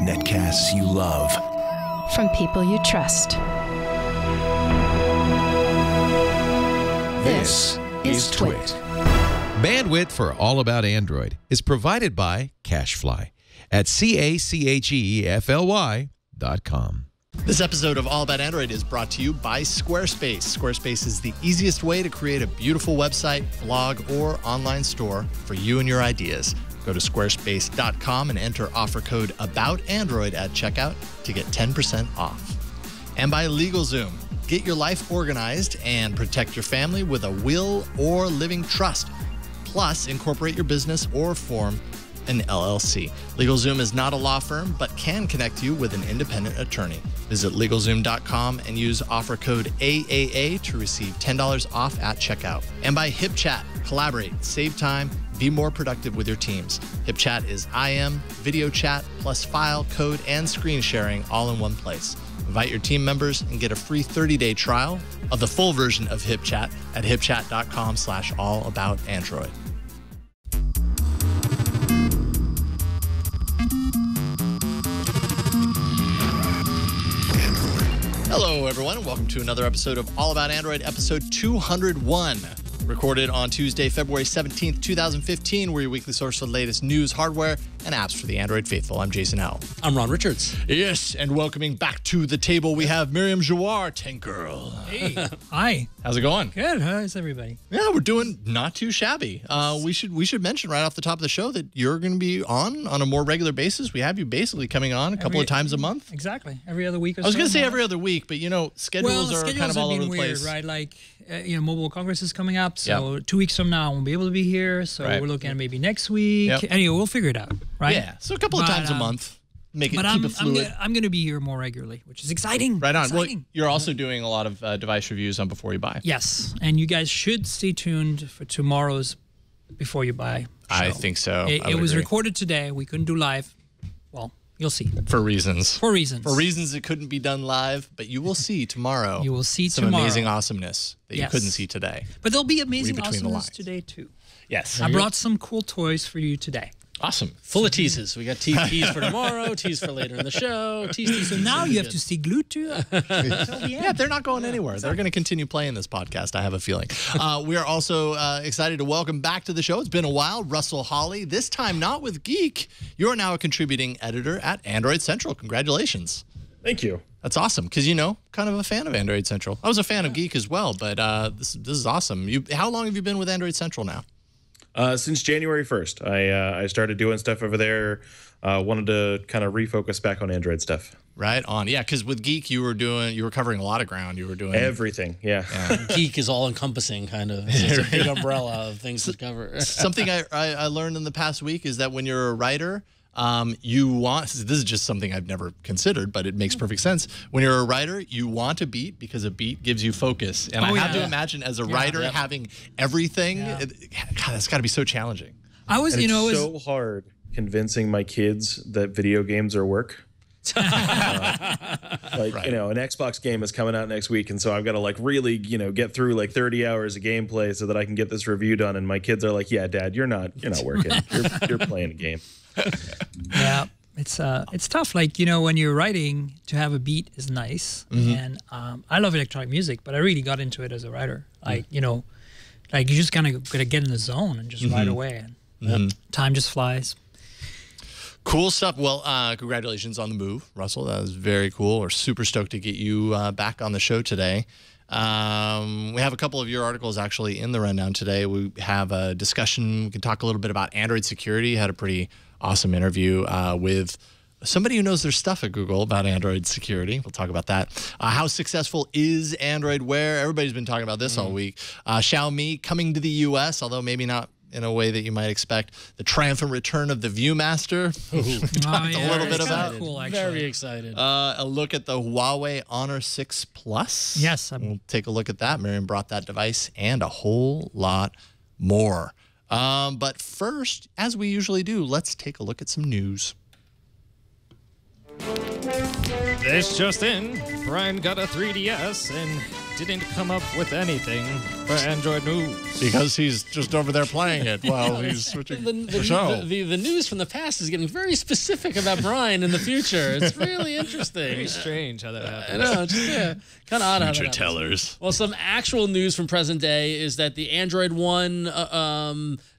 Netcasts you love. From people you trust. This is Twit. Bandwidth for All About Android is provided by CacheFly at CacheFly.com. This episode of All About Android is brought to you by Squarespace. Squarespace is the easiest way to create a beautiful website, blog, or online store for you and your ideas. Go to squarespace.com and enter offer code ABOUTAndroid at checkout to get 10% off. And by LegalZoom. Get your life organized and protect your family with a will or living trust. Plus, incorporate your business or form an LLC. LegalZoom is not a law firm, but can connect you with an independent attorney. Visit LegalZoom.com and use offer code AAA to receive $10 off at checkout. And by Hipchat. Collaborate, save time, be more productive with your teams. Hipchat is IM, video chat, plus file, code, and screen sharing all in one place. Invite your team members and get a free 30-day trial of the full version of Hipchat at hipchat.com/allaboutandroid. Hello, everyone, and welcome to another episode of All About Android, episode 201. Recorded on Tuesday, February 17th, 2015. We're your weekly source for the latest news, hardware, and apps for the Android faithful. I'm Jason Howell. I'm Ron Richards. Yes, and welcoming back to the table, we have Myriam Joire, Tank Girl. Hey. Hi. How's it going? Good. How's everybody? Yeah, we're doing not too shabby. We should mention right off the top of the show that you're going to be on a more regular basis. We have you basically coming on a couple of times a month. Exactly. Every other week or so. I was going to say every other week, but, you know, schedules are kind of all over the place. Weird, right? Like, Mobile Congress is coming up, so 2 weeks from now I won't be able to be here, so we're looking at maybe next week. Yep. Anyway, we'll figure it out, right? Yeah, so a couple of times a month. Keep it fluid. I'm going to be here more regularly, which is exciting. Right on. Exciting. Well, you're also doing a lot of device reviews on Before You Buy. Yes, and you guys should stay tuned for tomorrow's Before You Buy show. I think so. It was recorded today. We couldn't do live. Well, you'll see. For reasons. For reasons it couldn't be done live, but you will see tomorrow. You will see some tomorrow. amazing awesomeness that you couldn't see today. But there'll be amazing awesomeness today, too. Yes. I brought some cool toys for you today. Awesome. Full of teases. We got tease for tomorrow, tease for later in the show. Tease. So now you have to stay glued to it. Yeah, they're not going anywhere. They're going to continue playing this podcast, I have a feeling. We are also excited to welcome back to the show. It's been a while, Russell Hawley. This time not with Geek. You're now a contributing editor at Android Central. Congratulations. Thank you. That's awesome, because, kind of a fan of Android Central. I was a fan of Geek as well, but this is awesome. How long have you been with Android Central now? Since January 1st, I started doing stuff over there. Wanted to kind of refocus back on Android stuff. Right on, yeah. Because with Geek, you were covering a lot of ground. You were doing everything, yeah. Geek is all encompassing, kind of. It's a big umbrella of things to cover. Something I learned in the past week is that when you're a writer, you want, this is just something I've never considered, but it makes perfect sense. When you're a writer, you want a beat because a beat gives you focus. And I have to imagine as a writer having everything, God, that's got to be so challenging. It's so hard convincing my kids that video games are work. An Xbox game is coming out next week, and so I've got to really get through 30 hours of gameplay so that I can get this review done. And my kids are like, "Yeah, Dad, you're not working. You're playing a game." Yeah, it's tough. When you're writing, to have a beat is nice, and I love electronic music, but I really got into it as a writer. You just kind of gotta get in the zone and just write away, and time just flies. Cool stuff. Well, congratulations on the move, Russell. That was very cool. We're super stoked to get you back on the show today. We have a couple of your articles actually in the rundown today. We have a discussion. We can talk a little bit about Android security. Had a pretty awesome interview with somebody who knows their stuff at Google about Android security. We'll talk about that. How successful is Android Wear? Everybody's been talking about this all week. Xiaomi coming to the US, although maybe not in a way that you might expect. The triumphant return of the ViewMaster. We talked a little bit about. Cool, very excited. A look at the Huawei Honor 6 Plus. Yes. We'll take a look at that. Myriam brought that device and a whole lot more. But first, as we usually do, let's take a look at some news. This just in, Bryan got a 3DS and didn't come up with anything for Android news. Because he's just over there playing it while he's switching the show. The news from the past is getting very specific about Bryan in the future. It's really interesting. Very strange how that happens. I know, just, kind of odd how that Future happens. tellers. Well, some actual news from present day is that the Android One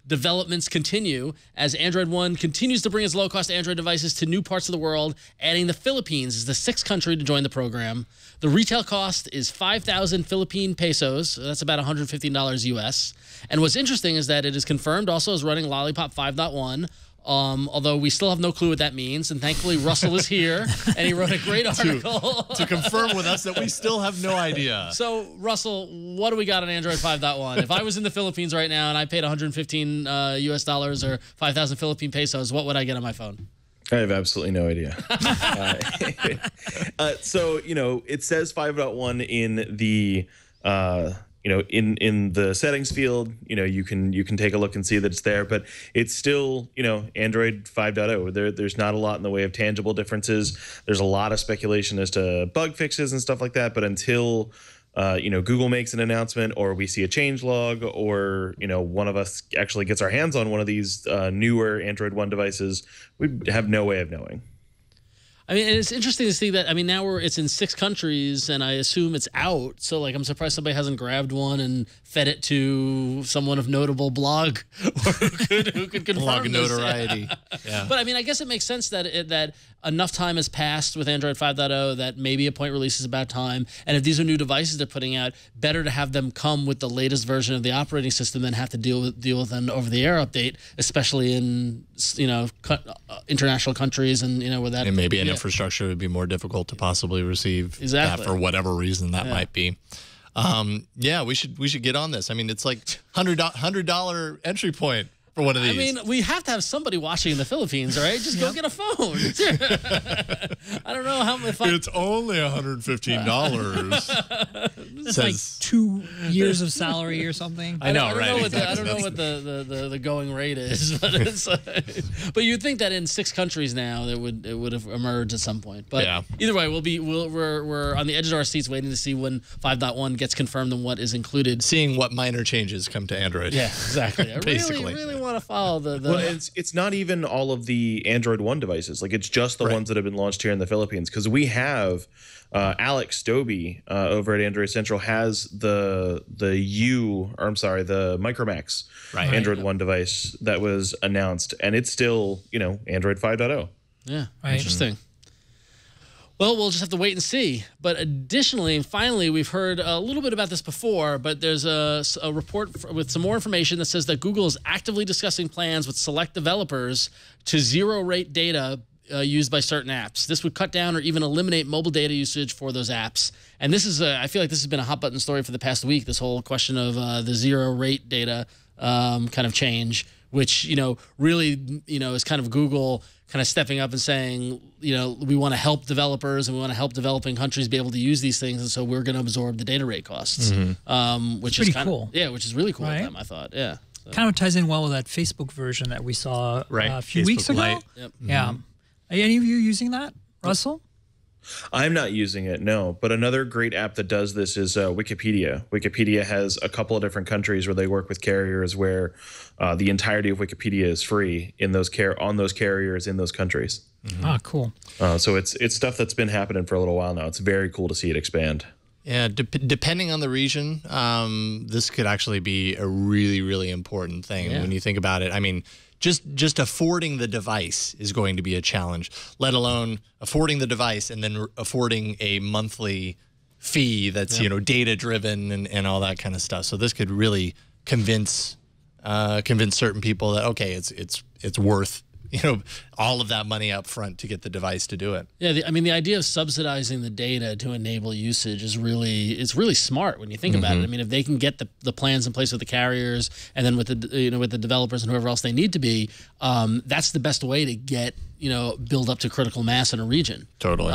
developments continue as Android One continues to bring its low-cost Android devices to new parts of the world, adding the Philippines as the 6th country to join the program. The retail cost is 5,000 Philippine pesos. So that's about $115 US. And what's interesting is that it is confirmed also as running Lollipop 5.1. Although we still have no clue what that means, and thankfully Russell is here, and he wrote a great article to confirm with us that we still have no idea. So, Russell, what do we got on Android 5.1? If I was in the Philippines right now and I paid 115 US dollars or 5,000 Philippine pesos, what would I get on my phone? I have absolutely no idea. So, it says 5.1 in the in the settings field. You can take a look and see that it's there, but it's still, Android 5.0. There's not a lot in the way of tangible differences. There's a lot of speculation as to bug fixes and stuff like that, but until Google makes an announcement or we see a changelog or, one of us actually gets our hands on one of these newer Android One devices, we have no way of knowing. I mean, it's interesting to see that. I mean, now it's in 6 countries, and I assume it's out. So, I'm surprised somebody hasn't grabbed one and fed it to someone of notable blog or who could confirm blog this. notoriety. Yeah. But I mean, I guess it makes sense that that enough time has passed with Android 5.0 that maybe a point release is about time. And if these are new devices they're putting out, better to have them come with the latest version of the operating system than have to deal with an over-the-air update, especially in international countries and where that and maybe an infrastructure would be more difficult to possibly receive exactly. that for whatever reason that might be. Yeah, we should get on this. I mean, it's like $100 entry point for one of these. I mean, we have to have somebody watching in the Philippines, right? Just go get a phone. I don't know how if it's only $115. It's like 2 years of salary or something. I know, right? I don't know what the going rate is, but but you'd think that in 6 countries now it would have emerged at some point. But either way, we're on the edge of our seats waiting to see when 5.1 gets confirmed and what is included. Seeing what minor changes come to Android. Yeah, exactly. I really want to follow the well, it's not even all of the Android One devices. It's just the ones that have been launched here in the Philippines, because we have Alex Stobie over at Android Central has the Micromax Android One device that was announced, and it's still Android 5.0. Yeah, interesting. Well, we'll just have to wait and see. But additionally, and finally, we've heard a little bit about this before, but there's a report with some more information that says that Google is actively discussing plans with select developers to zero-rate data used by certain apps. This would cut down or even eliminate mobile data usage for those apps. And this is, I feel like this has been a hot button story for the past week, this whole question of the zero-rate data kind of change, which, really, is kind of Google kind of stepping up and saying, we want to help developers and we want to help developing countries be able to use these things, and so we're going to absorb the data rate costs, which is kind cool. Which is really cool of them, I thought. Yeah, so. Kind of ties in well with that Facebook version that we saw a few Facebook weeks ago. Lite. Yep. Yeah, are any of you using that, Russell? I'm not using it, no. But another great app that does this is Wikipedia. Wikipedia has a couple of different countries where they work with carriers where the entirety of Wikipedia is free in those on those carriers in those countries. Ah, cool. So it's stuff that's been happening for a little while now. It's very cool to see it expand. Yeah, depending on the region, this could actually be a really, really important thing when you think about it. I mean, just affording the device is going to be a challenge, let alone affording the device and then affording a monthly fee that's data driven and all that kind of stuff. So this could really convince certain people that it's worth all of that money up front to get the device to do it. Yeah, the idea of subsidizing the data to enable usage is really smart when you think about it. I mean, if they can get the plans in place with the carriers and then with the with the developers and whoever else they need to be, that's the best way to get build up to critical mass in a region. Totally.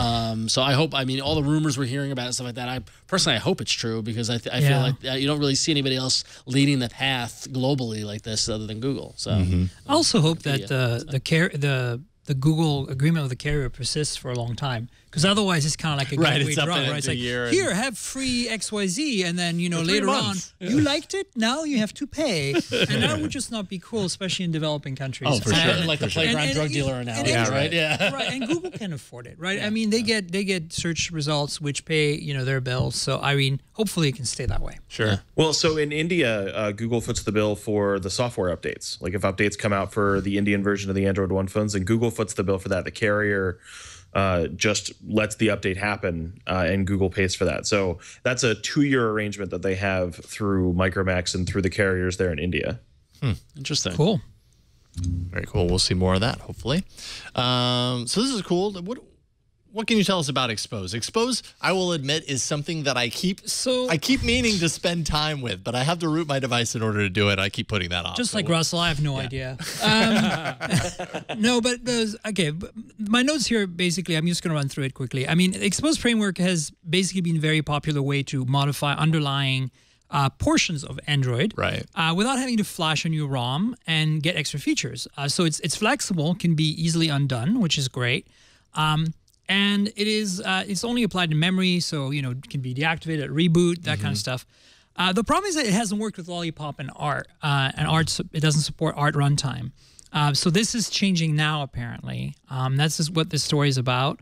So I hope, all the rumors we're hearing about and stuff like that, I personally hope it's true, because I feel like you don't really see anybody else leading the path globally like this other than Google. So I also hope that the Google agreement with the carrier persists for a long time, Because otherwise, it's kind of like a Right, gateway it's up drug, in right? It's a like, year and- here, have free XYZ, and then, you know, For 3 later on, months. you liked it, now you have to pay. And that would just not be cool, especially in developing countries. Oh, for And- sure. Like the playground drug dealer analogy, and- right? Yeah. Right, and Google can afford it, right? I mean, they get search results which pay, you know, their bills. So, I mean, hopefully it can stay that way. Sure. Well, so in India, Google foots the bill for the software updates. Like if updates come out for the Indian version of the Android One phones, then Google foots the bill for that. The carrier just lets the update happen, and Google pays for that. So that's a 2-year arrangement that they have through Micromax and through the carriers there in India. Interesting. Cool. Very cool. We'll see more of that, hopefully. So this is cool. What can you tell us about Xposed? Xposed, I will admit, is something that I keep meaning to spend time with, but I have to root my device in order to do it. I keep putting that off. Just like Russell, I have no idea. No, but okay. My notes here, basically, I'm just going to run through it quickly. I mean, Xposed framework has basically been a very popular way to modify underlying portions of Android, right, without having to flash a new ROM and get extra features. So it's flexible, can be easily undone, which is great. And it is it's only applied to memory, so you know it can be deactivated at reboot, that kind of stuff. The problem is that it hasn't worked with Lollipop and Art, it doesn't support Art runtime. So this is changing now, apparently. That's just what this story is about.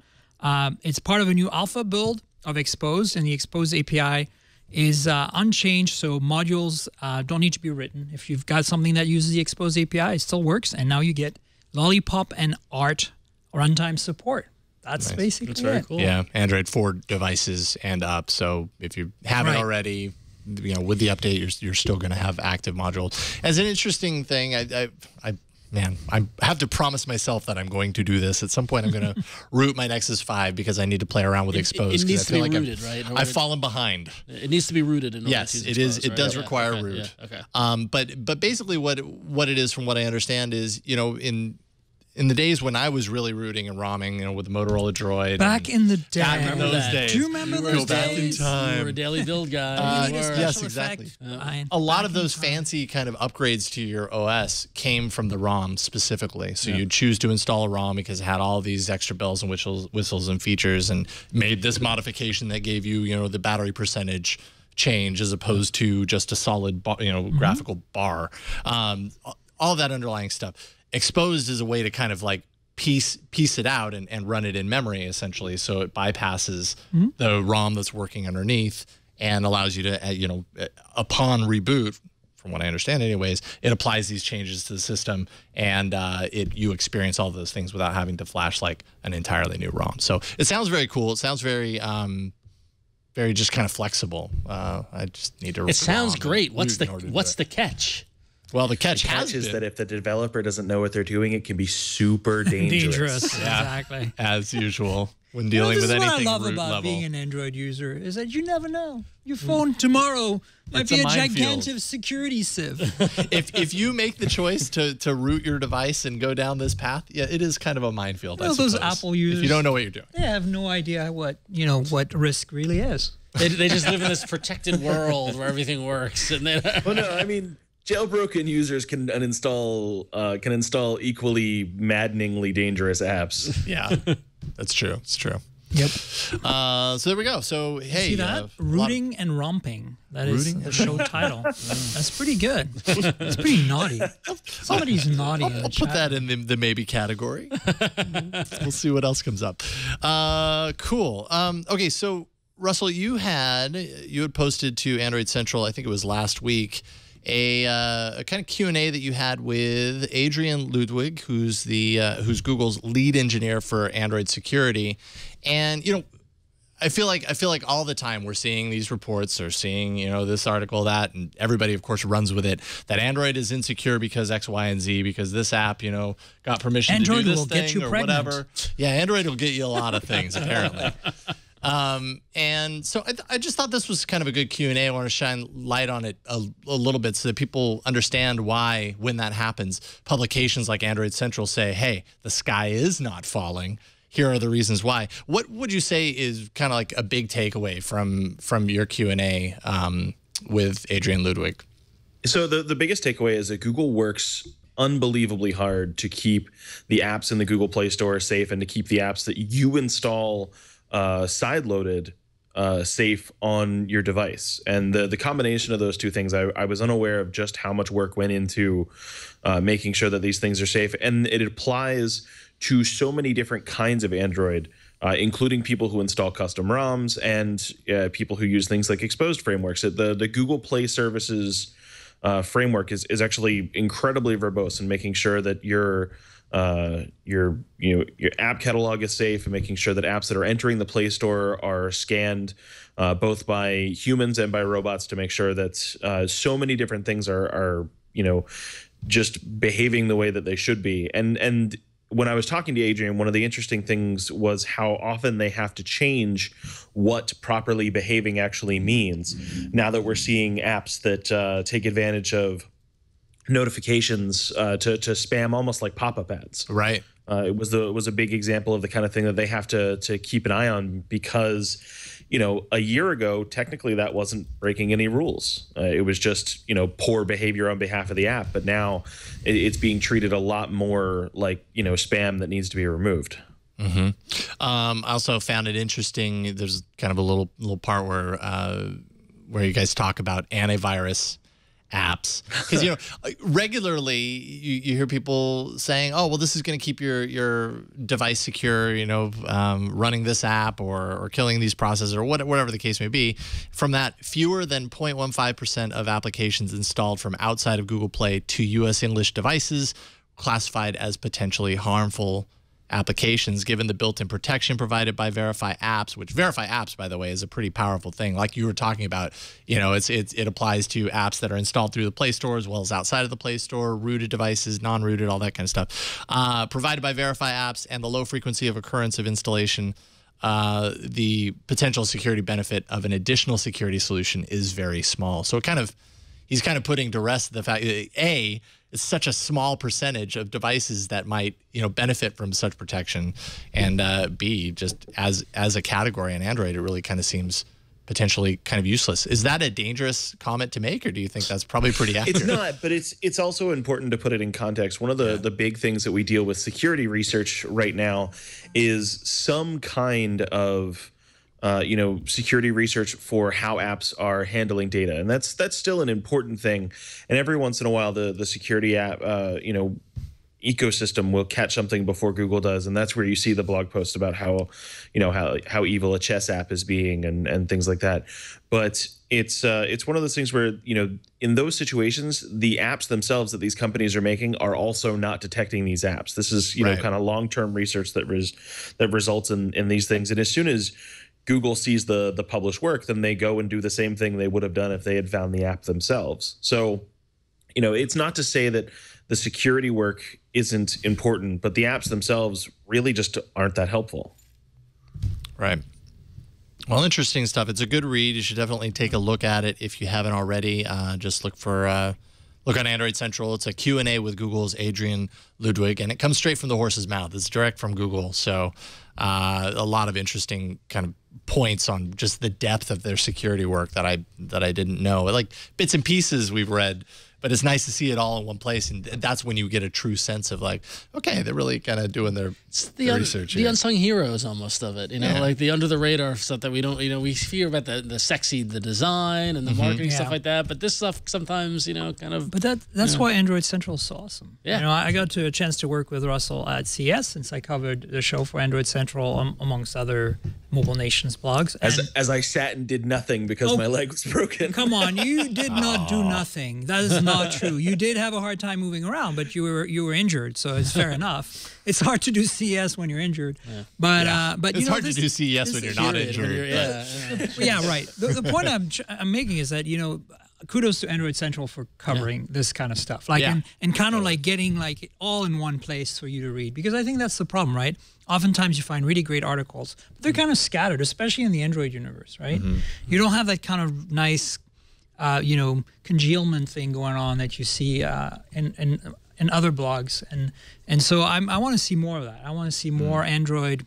It's part of a new alpha build of Xposed, and the Xposed API is unchanged, so modules don't need to be written. If you've got something that uses the Xposed API, it still works, and now you get Lollipop and Art runtime support. That's basically That's very it. cool. Yeah, Android 4 devices and up. So if you haven't already, you know, with the update, you're still going to have active modules. As an interesting thing, I have to promise myself that I'm going to do this. At some point, I'm going to root my Nexus 5 because I need to play around with Xposed. It needs to be rooted, right? I've fallen behind. It needs to be rooted in order Yes, to use it is. Xposed, It right? does Yeah, require okay, root. Yeah, okay. But basically, what it is, from what I understand, is, you know, in the days when I was really rooting and ROMing, you know, with the Motorola Droid. Back in the day. Back in those that. days. Do you remember those back in days? time. You were a daily build guy. You were. yes, exactly. A lot of those fancy kind of upgrades to your OS came from the ROM specifically. So you'd choose to install a ROM because it had all these extra bells and whistles and features, and made this modification that gave you, you know, the battery percentage change as opposed to just a solid, graphical bar. All that underlying stuff. Xposed is a way to kind of like piece it out and run it in memory, essentially. So it bypasses the ROM that's working underneath and allows you to, upon reboot, from what I understand anyways, it applies these changes to the system, and you experience all those things without having to flash like an entirely new ROM. So it sounds very cool. It sounds very just kind of flexible. I just need to. It sounds great. What's the catch? Well, the catch is that if the developer doesn't know what they're doing, it can be super dangerous. Exactly. As usual, when dealing with anything This is what I love root about level. being an Android user, is that you never know. Your phone tomorrow might It's be a a minefield. gigantic security sieve. if you make the choice to root your device and go down this path, yeah, it is kind of a minefield. Well, I those suppose, Apple users, if you don't know what you're doing. they have no idea what risk really is. They just live in this protected world where everything works, and they. Well, no, I mean, jailbroken users can install equally maddeningly dangerous apps. Yeah, that's true. It's true. Yep. So there we go. So hey, See that? Rooting and Romping. That is the show title. That's pretty good. It's pretty naughty. Somebody's naughty. I'll put that in the maybe category. We'll see what else comes up. Cool. Okay, so Russell, you had posted to Android Central, I think it was last week, a kind of Q&A that you had with Adrian Ludwig, who's Google's lead engineer for Android security. And I feel like all the time we're seeing these reports or seeing this article, that, and everybody of course runs with it, that Android is insecure because X, Y, and Z, because this app got permission Android to do this will thing get you or pregnant. whatever. Yeah, Android will get you a lot of things apparently. And so I just thought this was kind of a good Q&A. I want to shine light on it a little bit so that people understand why, when that happens, publications like Android Central say, hey, the sky is not falling. Here are the reasons why. What would you say is kind of like a big takeaway from your Q&A with Adrian Ludwig? So the biggest takeaway is that Google works unbelievably hard to keep the apps in the Google Play Store safe and to keep the apps that you install side-loaded safe on your device. And the combination of those two things, I was unaware of just how much work went into making sure that these things are safe. And it applies to so many different kinds of Android, including people who install custom ROMs and people who use things like Xposed frameworks. The Google Play Services framework is actually incredibly verbose in making sure that your app catalog is safe, and making sure that apps that are entering the Play Store are scanned both by humans and by robots to make sure that so many different things are just behaving the way that they should be. And when I was talking to Adrian, one of the interesting things was how often they have to change what properly behaving actually means. Now that we're seeing apps that take advantage of notifications to spam almost like pop-up ads. Right. It was a big example of the kind of thing that they have to keep an eye on, because a year ago technically that wasn't breaking any rules. It was just poor behavior on behalf of the app, but now it's being treated a lot more like spam that needs to be removed. I also found it interesting. There's kind of a little part where you guys talk about antivirus apps, because regularly you hear people saying, oh well, this is going to keep your device secure, running this app or killing these processors or whatever the case may be. From that, fewer than 0.15% of applications installed from outside of Google Play to US English devices classified as potentially harmful applications, given the built-in protection provided by Verify apps, which Verify apps, by the way, is a pretty powerful thing. Like you were talking about, it applies to apps that are installed through the Play Store as well as outside of the Play Store, rooted devices, non-rooted, all that kind of stuff. Provided by Verify apps and the low frequency of occurrence of installation, the potential security benefit of an additional security solution is very small. So he's kind of putting to rest the fact that A, it's such a small percentage of devices that might, benefit from such protection, and B, just as a category in Android, it really kind of seems potentially kind of useless. Is that a dangerous comment to make, or do you think that's probably pretty accurate? It's not, but it's also important to put it in context. One of the big things that we deal with security research right now is some kind of security research for how apps are handling data, and that's still an important thing. And every once in a while, the security app ecosystem will catch something before Google does, and that's where you see the blog post about how evil a chess app is being and things like that. But it's one of those things where in those situations, the apps themselves that these companies are making are also not detecting these apps. This is kind of long-term research that results in these things, and as soon as Google sees the published work, then they go and do the same thing they would have done if they had found the app themselves. So, it's not to say that the security work isn't important, but the apps themselves really just aren't that helpful. Right. Well, interesting stuff. It's a good read. You should definitely take a look at it if you haven't already. Just look on Android Central. It's a Q&A with Google's Adrian Ludwig, and it comes straight from the horse's mouth. It's direct from Google. So a lot of interesting kind of points on just the depth of their security work that I didn't know. Like bits and pieces we've read, but it's nice to see it all in one place, and that's when you get a true sense of like, okay, they're really kind of doing their research. The unsung heroes almost of it, like the under the radar stuff that we don't, we hear about the sexy, the design and the marketing stuff like that, but this stuff sometimes, kind of. But that's why Android Central is so awesome. Yeah. I got a chance to work with Russell at CES since I covered the show for Android Central amongst other Mobile Nations blogs. As I sat and did nothing because my leg was broken. Come on, you did not do nothing. That is not true. You did have a hard time moving around, but you were injured, so it's fair enough. It's hard to do CES when you're injured, but it's hard to do CES when you're not injured. Yeah, right. The point I'm making is that kudos to Android Central for covering this kind of stuff, and kind of like getting like it all in one place for you to read, because I think that's the problem, right? Oftentimes you find really great articles, but they're kind of scattered, especially in the Android universe, right? You don't have that kind of nice, congealment thing going on that you see in other blogs, and so I want to see more of that. I want to see more Android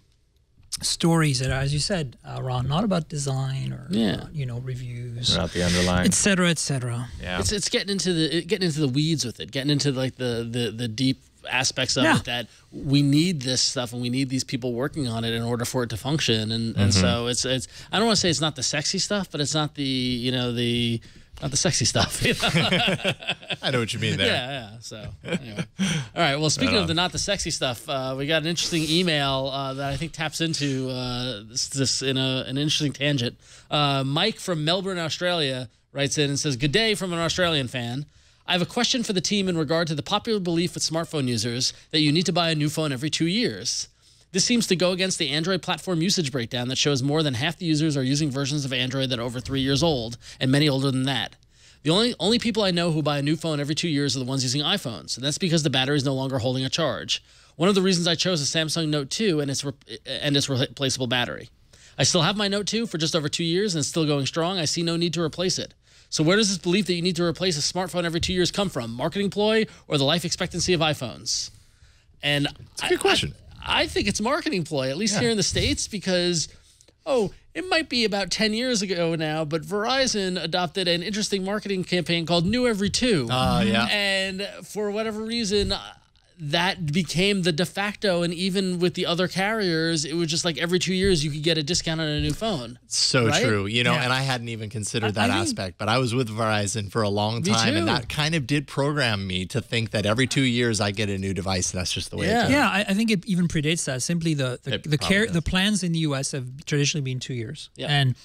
stories that are, as you said, Ron, not about design or reviews, about the underlying, etc., etc. Yeah, it's getting into the weeds with it, getting into like the deep aspects of it that we need this stuff and we need these people working on it in order for it to function. And so it's I don't want to say it's not the sexy stuff, but it's not the not the sexy stuff. I know what you mean there. Yeah. So anyway, all right. Well, speaking of the not the sexy stuff, we got an interesting email that I think taps into this in an interesting tangent. Mike from Melbourne, Australia, writes in and says, "Good day from an Australian fan. I have a question for the team in regard to the popular belief with smartphone users that you need to buy a new phone every 2 years. This seems to go against the Android platform usage breakdown that shows more than half the users are using versions of Android that are over 3 years old, and many older than that. The only people I know who buy a new phone every 2 years are the ones using iPhones, and that's because the battery is no longer holding a charge. One of the reasons I chose a Samsung Note 2 and its replaceable battery. I still have my Note 2 for just over 2 years and it's still going strong. I see no need to replace it. So where does this belief that you need to replace a smartphone every 2 years come from? Marketing ploy or the life expectancy of iPhones?" And it's a good question. I think it's marketing ploy, at least here in the States, because, it might be about 10 years ago now, but Verizon adopted an interesting marketing campaign called New Every Two. And for whatever reason, that became the de facto, and even with the other carriers, it was just like every 2 years you could get a discount on a new phone. So true, and I hadn't even considered that aspect, but I was with Verizon for a long time, and that kind of did program me to think that every 2 years I get a new device, and that's just the way it is. Yeah, I think it even predates that. Simply the plans in the US have traditionally been 2 years, and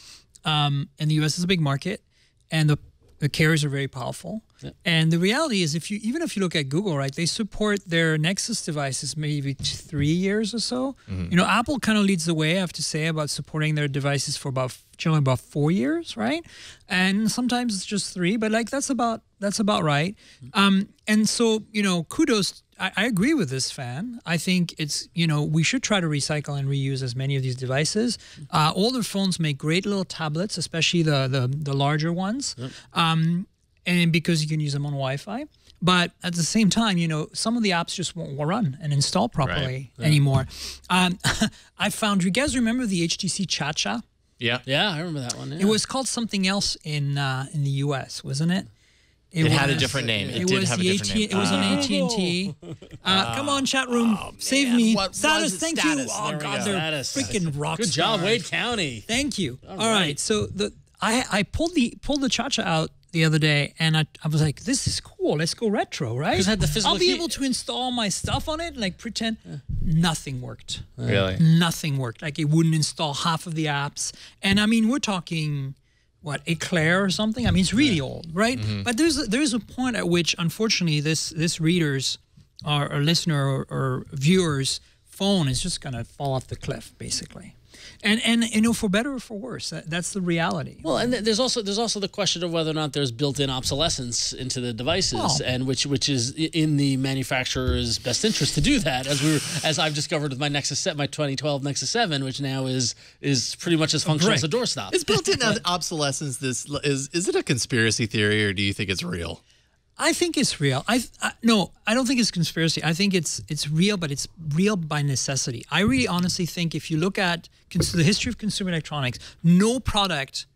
the US is a big market, and the carriers are very powerful. And the reality is, even if you look at Google, right, they support their Nexus devices maybe 3 years or so. Apple kind of leads the way, I have to say, about supporting their devices for generally about 4 years, right? And sometimes it's just 3, but that's about right. And so, kudos. I agree with this fan. I think it's, we should try to recycle and reuse as many of these devices. Older phones make great little tablets, especially the larger ones. And because you can use them on Wi-Fi. But at the same time, some of the apps just won't run and install properly anymore. I found, you guys remember the HTC Cha-Cha? Yeah, I remember that one. Yeah. It was called something else in the US, wasn't it? It had a different name. It did have a different name. It was on AT&T. Come on, chat room, save me. Status, thank you. Oh God, they're freaking rock Good job, Wade County. Thank you. All right, so I pulled the Cha-Cha out the other day, and I was like, this is cool. Let's go retro, right? Because it had the physical I'll be able to install my stuff on it, like pretend nothing worked. Really? Nothing worked. Like it wouldn't install half of the apps. And I mean, we're talking Eclair or something. I mean, it's really old, right? But there's a point at which, unfortunately, this reader's or listener or viewer's phone is just gonna fall off the cliff, basically. And for better or for worse, that's the reality. Well, and there's also the question of whether or not there's built-in obsolescence into the devices, and which is in the manufacturer's best interest to do that, as I've discovered with my Nexus 7, my 2012 Nexus 7, which now is pretty much as functional as a doorstop. Is built-in obsolescence is it a conspiracy theory, or do you think it's real? I think it's real. No, I don't think it's conspiracy. I think it's real, but it's real by necessity. I really honestly think if you look at the history of consumer electronics, no product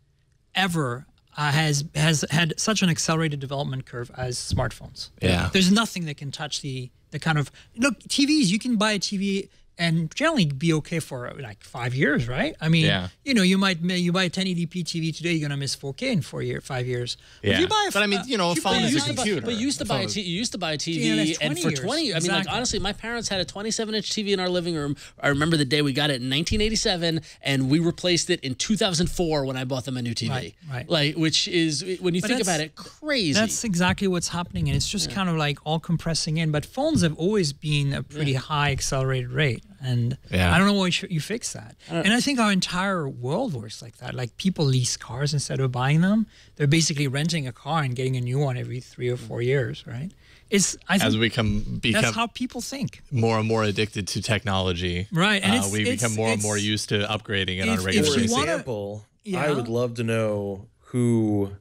ever has had such an accelerated development curve as smartphones. Yeah. There's nothing that can touch the kind of, look, TVs, you can buy a TV and generally be okay for like 5 years, right? I mean, you buy a 1080p TV today, you're gonna miss 4K in 5 years. Yeah. If you buy a phone is a computer. But you used to buy a TV, and for 20 years. I mean, like honestly, my parents had a 27-inch TV in our living room. I remember the day we got it in 1987, and we replaced it in 2004 when I bought them a new TV. Right. Like, which is, when you think about it, crazy. That's exactly what's happening, and it's just kind of like all compressing in. But phones have always been a pretty high accelerated rate. And I don't know why you fix that. And I think our entire world works like that. Like people lease cars instead of buying them. They're basically renting a car and getting a new one every 3 or 4 years, right? As we become that's how people think. More and more addicted to technology. Right. And we become more and more used to upgrading it on a regular basis. For example, I would love to know who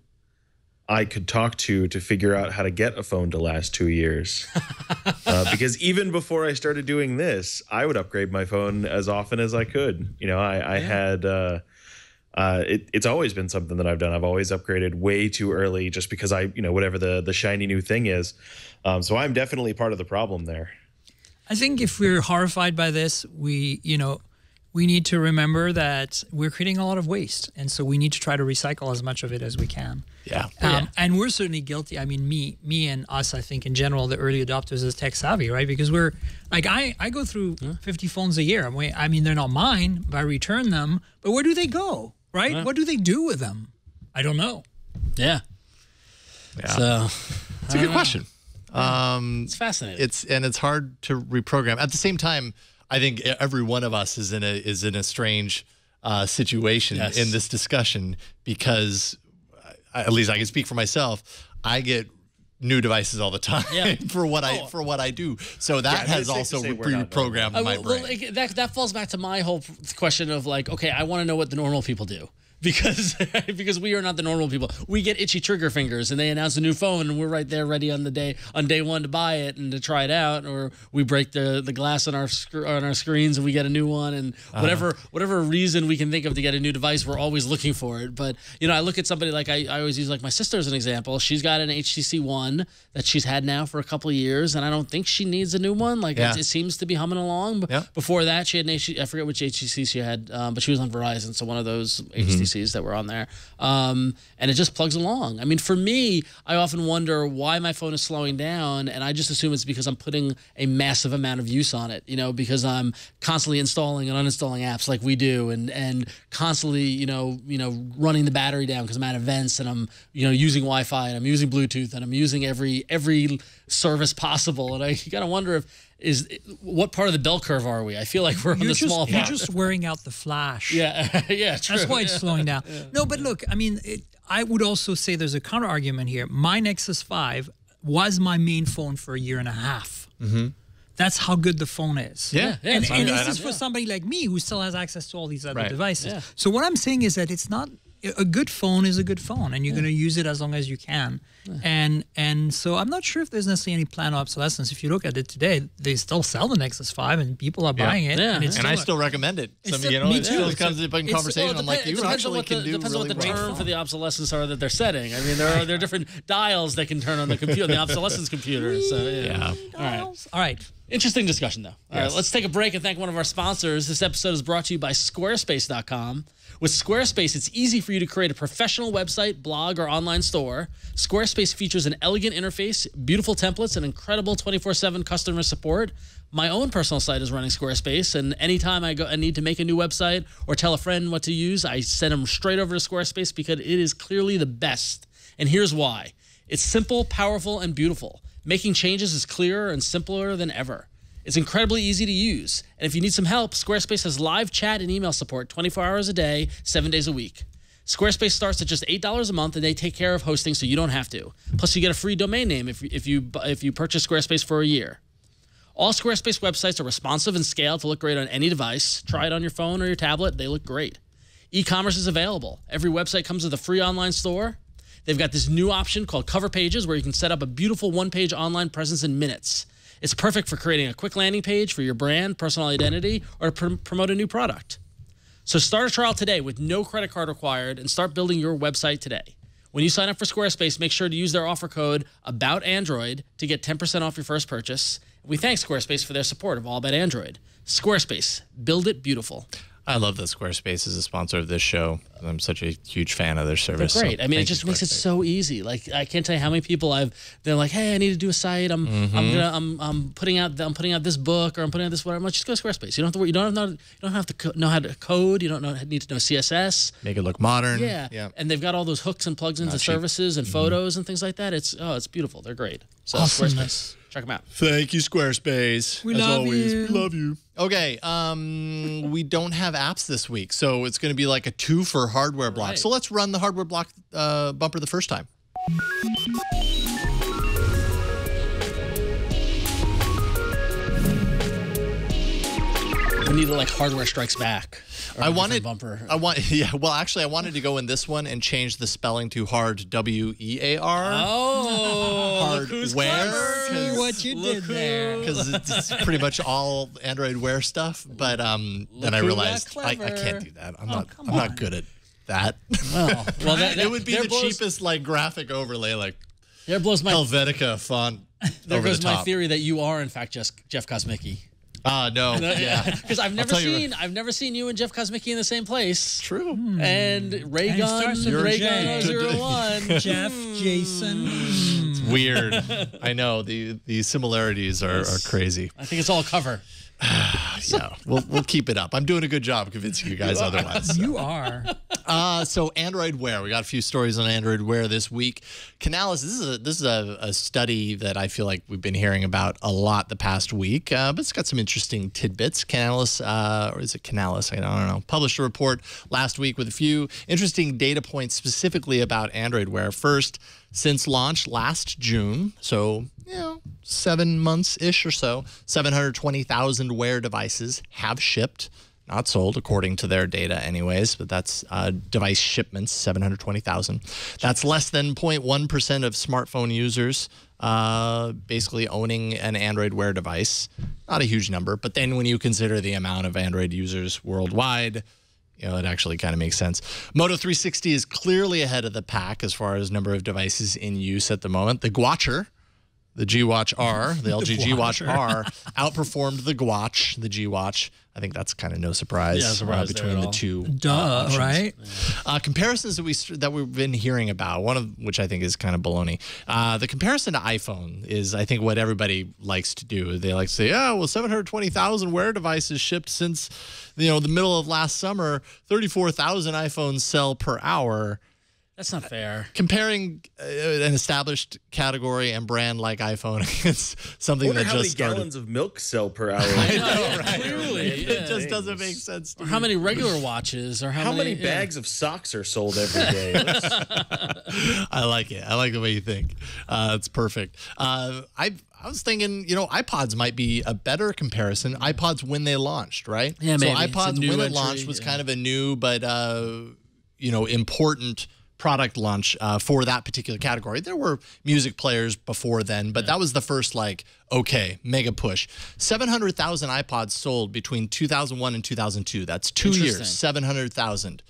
I could talk to figure out how to get a phone to last 2 years. Because even before I started doing this, I would upgrade my phone as often as I could. I had, it's always been something that I've done. I've always upgraded way too early just because whatever the shiny new thing is. So I'm definitely part of the problem there. I think if we're horrified by this, we need to remember that we're creating a lot of waste, and so we need to try to recycle as much of it as we can. Yeah. And we're certainly guilty. I mean, me and us, I think in general, the early adopters is tech savvy, right? Because we're like, I go through 50 phones a year. I mean, they're not mine, but I return them. But where do they go, right? Yeah. What do they do with them? I don't know. Yeah. So It's a good question. it's fascinating. It's hard to reprogram. At the same time, I think every one of us is in a strange situation in this discussion, because at least I can speak for myself. I get new devices all the time for what I do. So that has also reprogrammed my brain. Well, that falls back to my whole question of like, okay, I want to know what the normal people do. Because we are not the normal people. We get itchy trigger fingers, and they announce a new phone, and we're right there ready on day one to buy it and to try it out. Or we break the glass on our screens and we get a new one, and whatever reason we can think of to get a new device, we're always looking for it. But I look at somebody like I always use like my sister as an example. She's got an HTC One that she's had now for a couple of years, and I don't think she needs a new one. Like it seems to be humming along. But before that, she had an I forget which HTC she had, but she was on Verizon, so one of those HTCs that were on there, and it just plugs along. I mean, for me, I often wonder why my phone is slowing down, and I just assume it's because I'm putting a massive amount of use on it, because I'm constantly installing and uninstalling apps like we do, and constantly, running the battery down because I'm at events, and I'm, using Wi-Fi, and I'm using Bluetooth, and I'm using every service possible, and I gotta wonder what part of the bell curve are we? I feel like we're on the small part. You're just wearing out the flash. Yeah, true. That's why it's slowing down. No, but look, I mean, I would also say there's a counter argument here. My Nexus 5 was my main phone for a year and a half. That's how good the phone is. Yeah. And this is for somebody like me who still has access to all these other devices. Yeah. So what I'm saying is that it's not a good phone is a good phone, and you're going to use it as long as you can. And so I'm not sure if there's necessarily any planned obsolescence. If you look at it today, they still sell the Nexus 5, and people are buying it. Yeah. And I still recommend it. Me too. It still comes up in conversation. I'm like, you actually can do depends on really what the well. term for the obsolescence are that they're setting. I mean, there are different dials that can turn on the computer, the obsolescence computer. So All right. Interesting discussion, though. All right, let's take a break and thank one of our sponsors. This episode is brought to you by Squarespace.com. With Squarespace, it's easy for you to create a professional website, blog, or online store. Squarespace features an elegant interface, beautiful templates, and incredible 24/7 customer support. My own personal site is running Squarespace, and anytime I need to make a new website or tell a friend what to use, I send them straight over to Squarespace because it is clearly the best. And here's why. It's simple, powerful, and beautiful. Making changes is clearer and simpler than ever. It's incredibly easy to use. And if you need some help, Squarespace has live chat and email support 24 hours a day, 7 days a week. Squarespace starts at just $8 a month, and they take care of hosting so you don't have to. Plus, you get a free domain name if you purchase Squarespace for a year. All Squarespace websites are responsive and scaled to look great on any device. Try it on your phone or your tablet. They look great. E-commerce is available. Every website comes with a free online store. They've got this new option called Cover Pages where you can set up a beautiful one-page online presence in minutes. It's perfect for creating a quick landing page for your brand, personal identity, or to promote a new product. So start a trial today with no credit card required and start building your website today. When you sign up for Squarespace, make sure to use their offer code ABOUTAndroid to get 10% off your first purchase. We thank Squarespace for their support of All About Android. Squarespace, build it beautiful. I love that Squarespace is a sponsor of this show. I'm such a huge fan of their service. They're great. So I mean, it just makes it so easy. Like, I can't tell you how many people they're like, hey, I need to do a site. I'm putting out this book, or I'm putting out this whatever. I'm like, just go to Squarespace. You don't have to worry. You don't have to know how to code. You don't need to know CSS. Make it look modern. Yeah. And they've got all those hooks and plugins and services and photos and things like that. It's beautiful. They're great. So Squarespace. Check them out. Thank you, Squarespace. We love you. We love you. Okay, we don't have apps this week, so it's going to be like a 2 for hardware block. Right. So let's run the hardware block bumper the first time. We need to like Hardware Strikes Back. Bumper. Well, actually, I wanted to go in this one and change the spelling to hard, W-E-A-R. Oh, hardware. See what you did there. Because it's pretty much all Android Wear stuff. But then I realized I can't do that. I'm not good at that. Well, it would be the cheapest like graphic overlay, like there blows my Helvetica font. There over goes the my top. theory that you are in fact just Jeff Kosmicki. No, yeah. Because I've never seen you and Jeff Kosmicki in the same place. True. And Raygun 01. Jeff, Jason. It's weird. I know the similarities are crazy. I think it's all cover. Yeah, we'll keep it up. I'm doing a good job convincing you guys otherwise. You are. So Android Wear, we got a few stories on Android Wear this week. Canalys, this is a study that I feel like we've been hearing about a lot the past week, but it's got some interesting tidbits. Canalys, or is it Canalys? I don't know. Published a report last week with a few interesting data points specifically about Android Wear. First, since launch last June, so 7 months-ish or so, 720,000 Wear devices have shipped. Not sold, according to their data anyways, but that's device shipments, 720,000. That's less than 0.1% of smartphone users basically owning an Android Wear device. Not a huge number, but then when you consider the amount of Android users worldwide, it actually kind of makes sense. Moto 360 is clearly ahead of the pack as far as number of devices in use at the moment. The Guatcher, the G Watch R, the LG G Watch R, outperformed the Guatch, the G Watch. I think that's kind of no surprise, between the two. Options. Right? Yeah. Comparisons that we've been hearing about, one of which I think is kind of baloney. The comparison to iPhone is, I think, what everybody likes to do. They like to say, 720,000 Wear devices shipped since the middle of last summer. 34,000 iPhones sell per hour. That's not fair. Comparing an established category and brand like iPhone against something that just started. How many gallons of milk sell per hour? I know, right? Clearly, It just doesn't make sense. Or how many regular watches, or how many bags of socks are sold every day? I like it. I like the way you think. It's perfect. I was thinking, iPods might be a better comparison. iPods when they launched, right? Yeah, maybe. So iPods when it entry, launched was kind of a new but important product launch for that particular category. There were music players before then, but that was the first mega push. 700,000 iPods sold between 2001 and 2002. That's 2 years. 700,000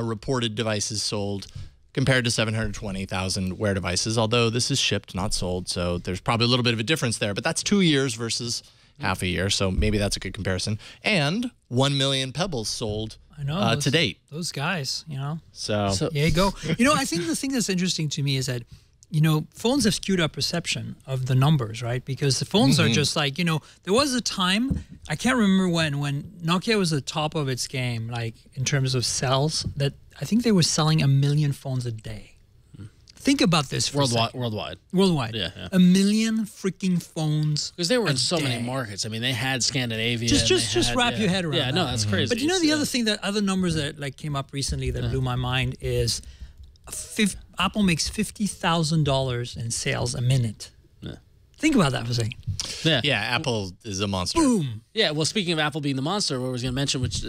reported devices sold compared to 720,000 Wear devices, although this is shipped, not sold, so there's probably a little bit of a difference there, but that's 2 years versus half a year, so maybe that's a good comparison. And 1 million Pebbles sold to date. Those guys, So there you go. I think the thing that's interesting to me is that, phones have skewed our perception of the numbers, right? Because the phones are just like, there was a time, I can't remember when Nokia was at the top of its game, in terms of sales, that I think they were selling 1 million phones a day. Think about this for worldwide. Yeah. 1 million freaking phones. Because they were in so many markets. I mean, they had Scandinavia. Just wrap your head around that. Yeah, no, that's crazy. But the other thing other numbers that came up recently that blew my mind is Apple makes $50,000 in sales a minute. Think about that for a second. Yeah, Apple is a monster. Boom. Yeah, well, speaking of Apple being the monster, what I was going to mention, which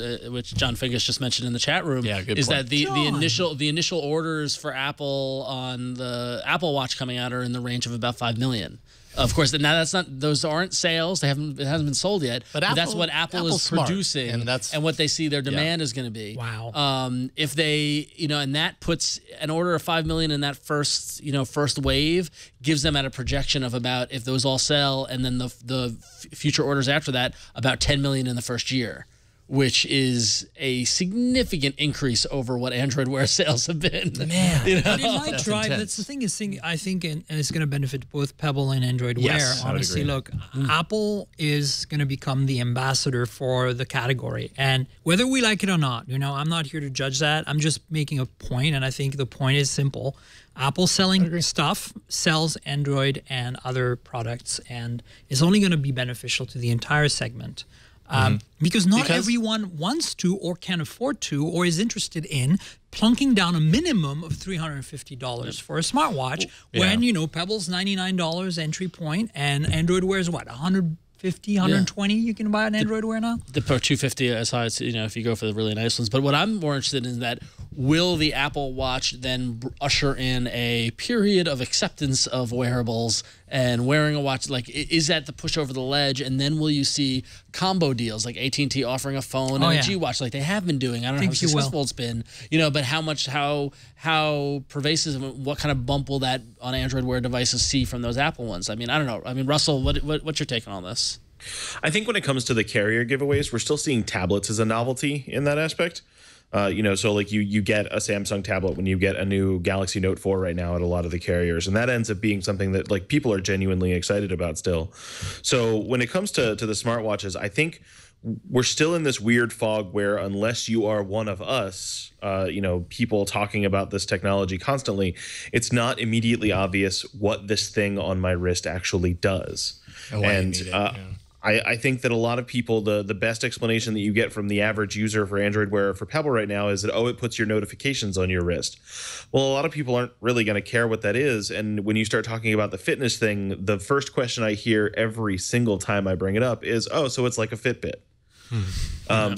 John Fingus just mentioned in the chat room, is that the initial orders for Apple on the Apple Watch coming out are in the range of about 5 million. Of course, now those aren't sales. It hasn't been sold yet. But that's what Apple is producing, and what they see their demand is going to be. Wow. If they, and that puts an order of 5 million in that first wave, gives them at a projection of about, if those all sell, and then the future orders after that, about 10 million in the first year, which is a significant increase over what Android Wear sales have been. Man, it might drive. That's the thing. I think, and it's going to benefit both Pebble and Android Wear. Honestly, look, Apple is going to become the ambassador for the category, and whether we like it or not, I'm not here to judge that. I'm just making a point, and I think the point is simple. Apple selling stuff sells Android and other products, and is only going to be beneficial to the entire segment. Because not everyone wants to or can afford to or is interested in plunking down a minimum of $350 for a smartwatch when, Pebble's $99 entry point and Android Wear is what, $150, $120 you can buy an Android Wear now? The Pro 250 as high as, if you go for the really nice ones. But what I'm more interested in is that will the Apple Watch then usher in a period of acceptance of wearables and wearing a watch? Like, is that the push over the ledge? And then will you see combo deals like AT&T offering a phone and a G Watch like they have been doing? I don't know how successful it's been, but how pervasive and what kind of bump will that on Android Wear devices see from those Apple ones? I mean, I don't know. I mean, Russell, what's your take on all this? I think when it comes to the carrier giveaways, we're still seeing tablets as a novelty in that aspect. So like you get a Samsung tablet when you get a new Galaxy Note 4 right now at a lot of the carriers, and that ends up being something that like people are genuinely excited about still. So when it comes to the smartwatches, I think we're still in this weird fog where unless you are one of us, people talking about this technology constantly, it's not immediately obvious what this thing on my wrist actually does. I think that a lot of people, the best explanation that you get from the average user for Android Wear for Pebble right now is that, it puts your notifications on your wrist. Well, a lot of people aren't really going to care what that is. And when you start talking about the fitness thing, the first question I hear every single time I bring it up is, so it's like a Fitbit.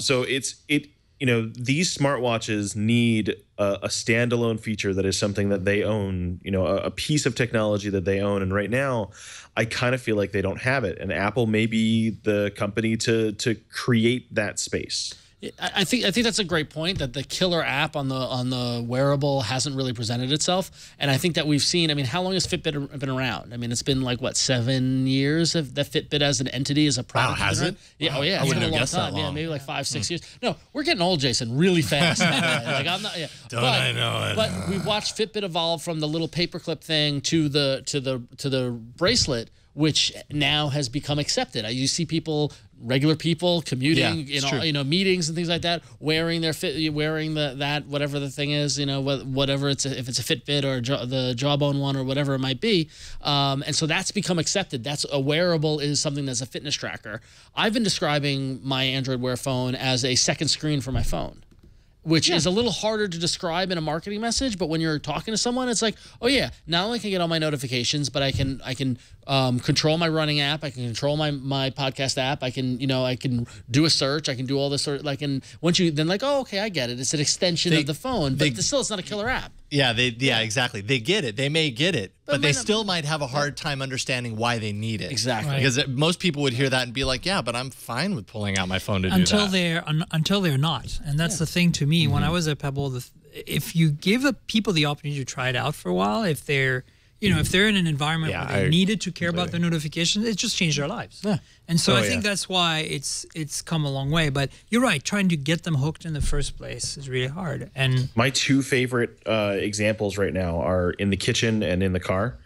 So these smartwatches need a standalone feature that is something that they own, a piece of technology that they own. And right now, I kind of feel like they don't have it. And Apple may be the company to create that space. I think that's a great point, that the killer app on the wearable hasn't really presented itself. And I think that we've seen, I mean, how long has Fitbit been around? I mean, it's been like, 7 years of that Fitbit as an entity, as a product. Wow, has it? Yeah, wow. It's been a long time. Yeah, maybe like 5-6 years. No, we're getting old, Jason, really fast. Like I'm not. Yeah. I know. But we've watched Fitbit evolve from the little paperclip thing to the bracelet, which now has become accepted. You see regular people commuting, meetings and things like that, wearing that whatever the thing is, whatever if it's a Fitbit or the Jawbone one or whatever it might be, and so that's become accepted. That's a wearable, is something that's a fitness tracker. I've been describing my Android Wear phone as a second screen for my phone, which is a little harder to describe in a marketing message, but when you're talking to someone, it's like, not only can I get all my notifications, but I can control my running app, I can control my podcast app, I can do a search, I can do all this sort of and once you then I get it. It's an extension of the phone, but still it's not a killer app. Yeah, exactly. They get it. They may get it, but they still might have a hard time understanding why they need it. Exactly. Right. Because most people would hear that and be like, yeah, but I'm fine with pulling out my phone to do that. Until they're not. And that's the thing to me. When I was at Pebble, if you give people the opportunity to try it out for a while, if they're in an environment where they needed to care about their notifications, it just changed their lives. Yeah. And so I think that's why it's come a long way. But you're right, trying to get them hooked in the first place is really hard. And my two favorite examples right now are in the kitchen and in the car.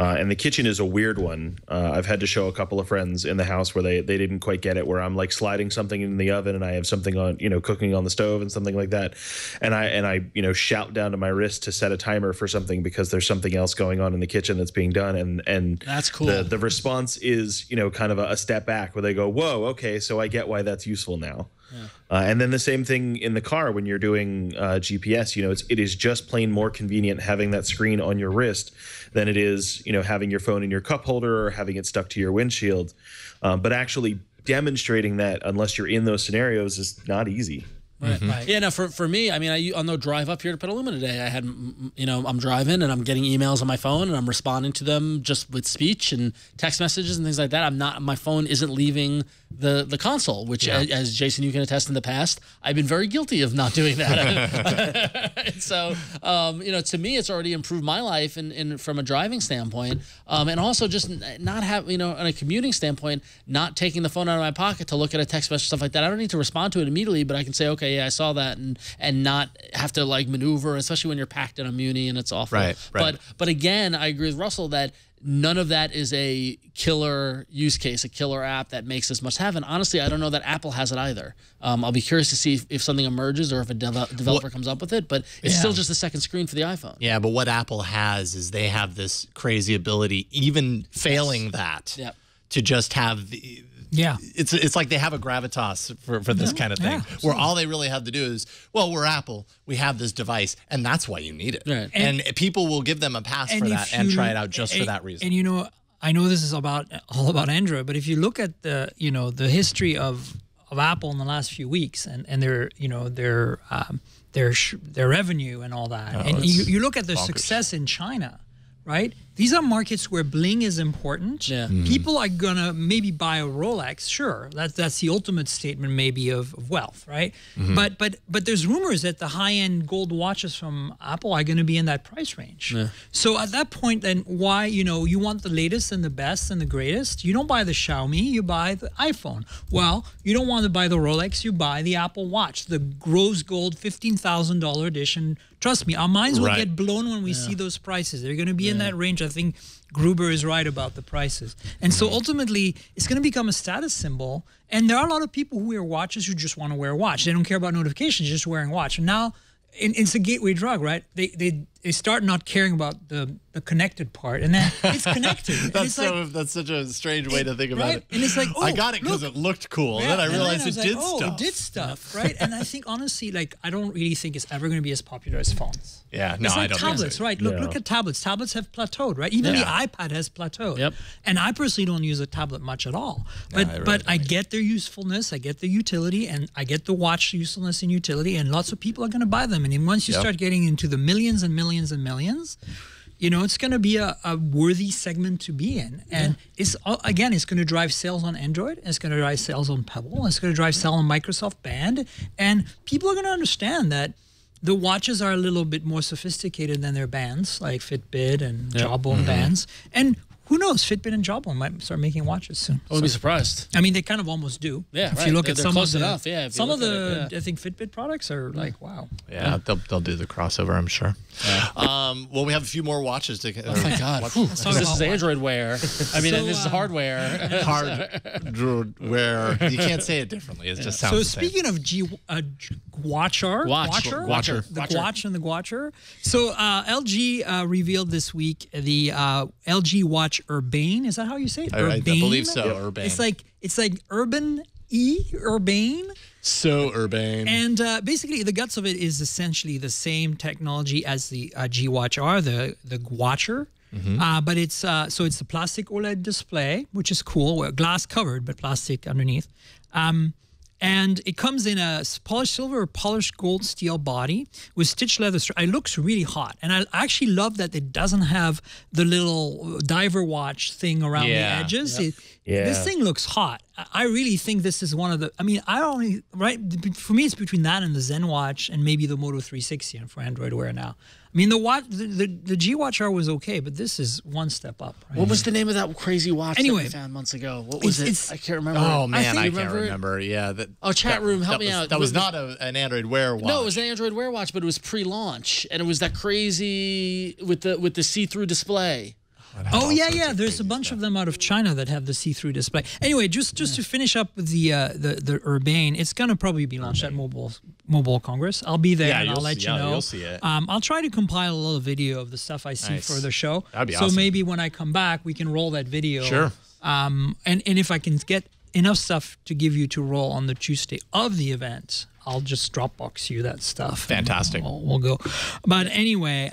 And the kitchen is a weird one. I've had to show a couple of friends in the house where they didn't quite get it, where I'm like sliding something in the oven and I have something on, cooking on the stove and something like that. And I shout down to my wrist to set a timer for something because there's something else going on in the kitchen that's being done. And that's cool. The response is, kind of a step back where they go, whoa, okay, so I get why that's useful now. Yeah. And then the same thing in the car when you're doing GPS. It is just plain more convenient having that screen on your wrist than it is, having your phone in your cup holder or having it stuck to your windshield. But actually demonstrating that, unless you're in those scenarios, is not easy. Right. Right. Yeah. No. For me, I mean, on the drive up here to Petaluma today, I had, I'm driving and I'm getting emails on my phone and I'm responding to them just with speech and text messages and things like that. My phone isn't leaving the console, which, as Jason, you can attest in the past, I've been very guilty of not doing that. So, to me, it's already improved my life and from a driving standpoint, and also just not have, on a commuting standpoint, not taking the phone out of my pocket to look at a text message, stuff like that. I don't need to respond to it immediately, but I can say, okay, yeah, I saw that, and not have to maneuver, especially when you're packed in a Muni and it's awful. Right. But again, I agree with Russell that none of that is a killer use case, a killer app that makes this must have. And honestly, I don't know that Apple has it either. I'll be curious to see if something emerges or if a developer comes up with it, but it's still just a second screen for the iPhone. Yeah, but what Apple has is they have this crazy ability, even failing that, to just have the... Yeah, it's like they have a gravitas for this kind of thing, where all they really have to do is, well, we're Apple, we have this device, and that's why you need it. Right. And people will give them a pass for that and try it out just for that reason. And I know this is all about Android, but if you look at the history of of Apple in the last few weeks, and their revenue and all that. And you look at the success in China, right? These are markets where bling is important. Yeah. People are gonna maybe buy a Rolex, sure. That's the ultimate statement maybe of wealth, right? But there's rumors that the high-end gold watches from Apple are gonna be in that price range. Yeah. So at that point, then why, you want the latest and the best and the greatest? You don't buy the Xiaomi, you buy the iPhone. Well, you don't want to buy the Rolex, you buy the Apple Watch, the rose gold $15,000 edition. Trust me, our minds will get blown when we see those prices. They're going to be in that range. I think Gruber is right about the prices. And so ultimately, it's going to become a status symbol. And there are a lot of people who wear watches who just want to wear a watch. They don't care about notifications, just wearing a watch. And now, it's a gateway drug, right? They start not caring about the connected part, and then it's connected. That's such a strange way to think about it. And it's like, oh, I got it because it looked cool. Yeah, and then I realized it did stuff. It did stuff, right? And I think honestly, I don't really think it's ever going to be as popular as phones. Yeah, no, it's like I don't tablets, think so. right? Look at tablets. Tablets have plateaued, right? Even the iPad has plateaued. Yep. And I personally don't use a tablet much at all. But I get their usefulness, I get the utility, and I get the watch usefulness and utility, and lots of people are going to buy them. And then once you start getting into the millions and millions and millions, it's going to be a worthy segment to be in. And it's going to drive sales on Android. It's going to drive sales on Pebble. It's going to drive sales on Microsoft Band. And people are going to understand that the watches are a little bit more sophisticated than their bands, like Fitbit and Jawbone bands. And who knows? Fitbit and Jawbone might start making watches soon. I would be surprised. I mean, they kind of almost do. Yeah, if you look at they're some close of the, enough. Yeah, some of the, I think Fitbit products are like, wow. Yeah, they'll do the crossover, I'm sure. Well, we have a few more watches to. Oh my God! This is Android Wear. I mean, this is hardware. Hardware. You can't say it differently. It just sounds. So the same. speaking of Watcher, the Gwatch and the Gwatcher. So LG revealed this week the LG Watch Urbane. Is that how you say it? I believe so. Yep. Urbane. It's like Urbane. So urbane. And basically, the guts of it is essentially the same technology as the G Watch R, the Gwatcher. But it's it's the plastic OLED display, which is cool. Glass covered, but plastic underneath. And it comes in a polished silver or polished gold steel body with stitched leather. It looks really hot. And I actually love that it doesn't have the little diver watch thing around the edges. Yep. This thing looks hot. I really think this is one of the, for me, it's between that and the Zen Watch and maybe the Moto 360 for Android Wear now. I mean, the G Watch R was okay, but this is one step up. Right? What was the name of that crazy watch that we found months ago? What was it? I can't remember. Oh, man, I can't remember. Yeah. Chat room, help me out. That was not an Android Wear watch. No, it was an Android Wear watch, but it was pre-launch, and it was that crazy with the see-through display. Oh yeah. There's a bunch of them out of China that have the see-through display. Anyway, just to finish up with the Urbane, it's gonna probably be launched at Mobile Congress. I'll be there and I'll let you know. You'll see it. I'll try to compile a little video of the stuff I see for the show. That'd be awesome. So maybe when I come back, we can roll that video. Sure. And if I can get enough stuff to give you to roll on the Tuesday of the event, I'll just Dropbox you that stuff. Fantastic. We'll go. But anyway,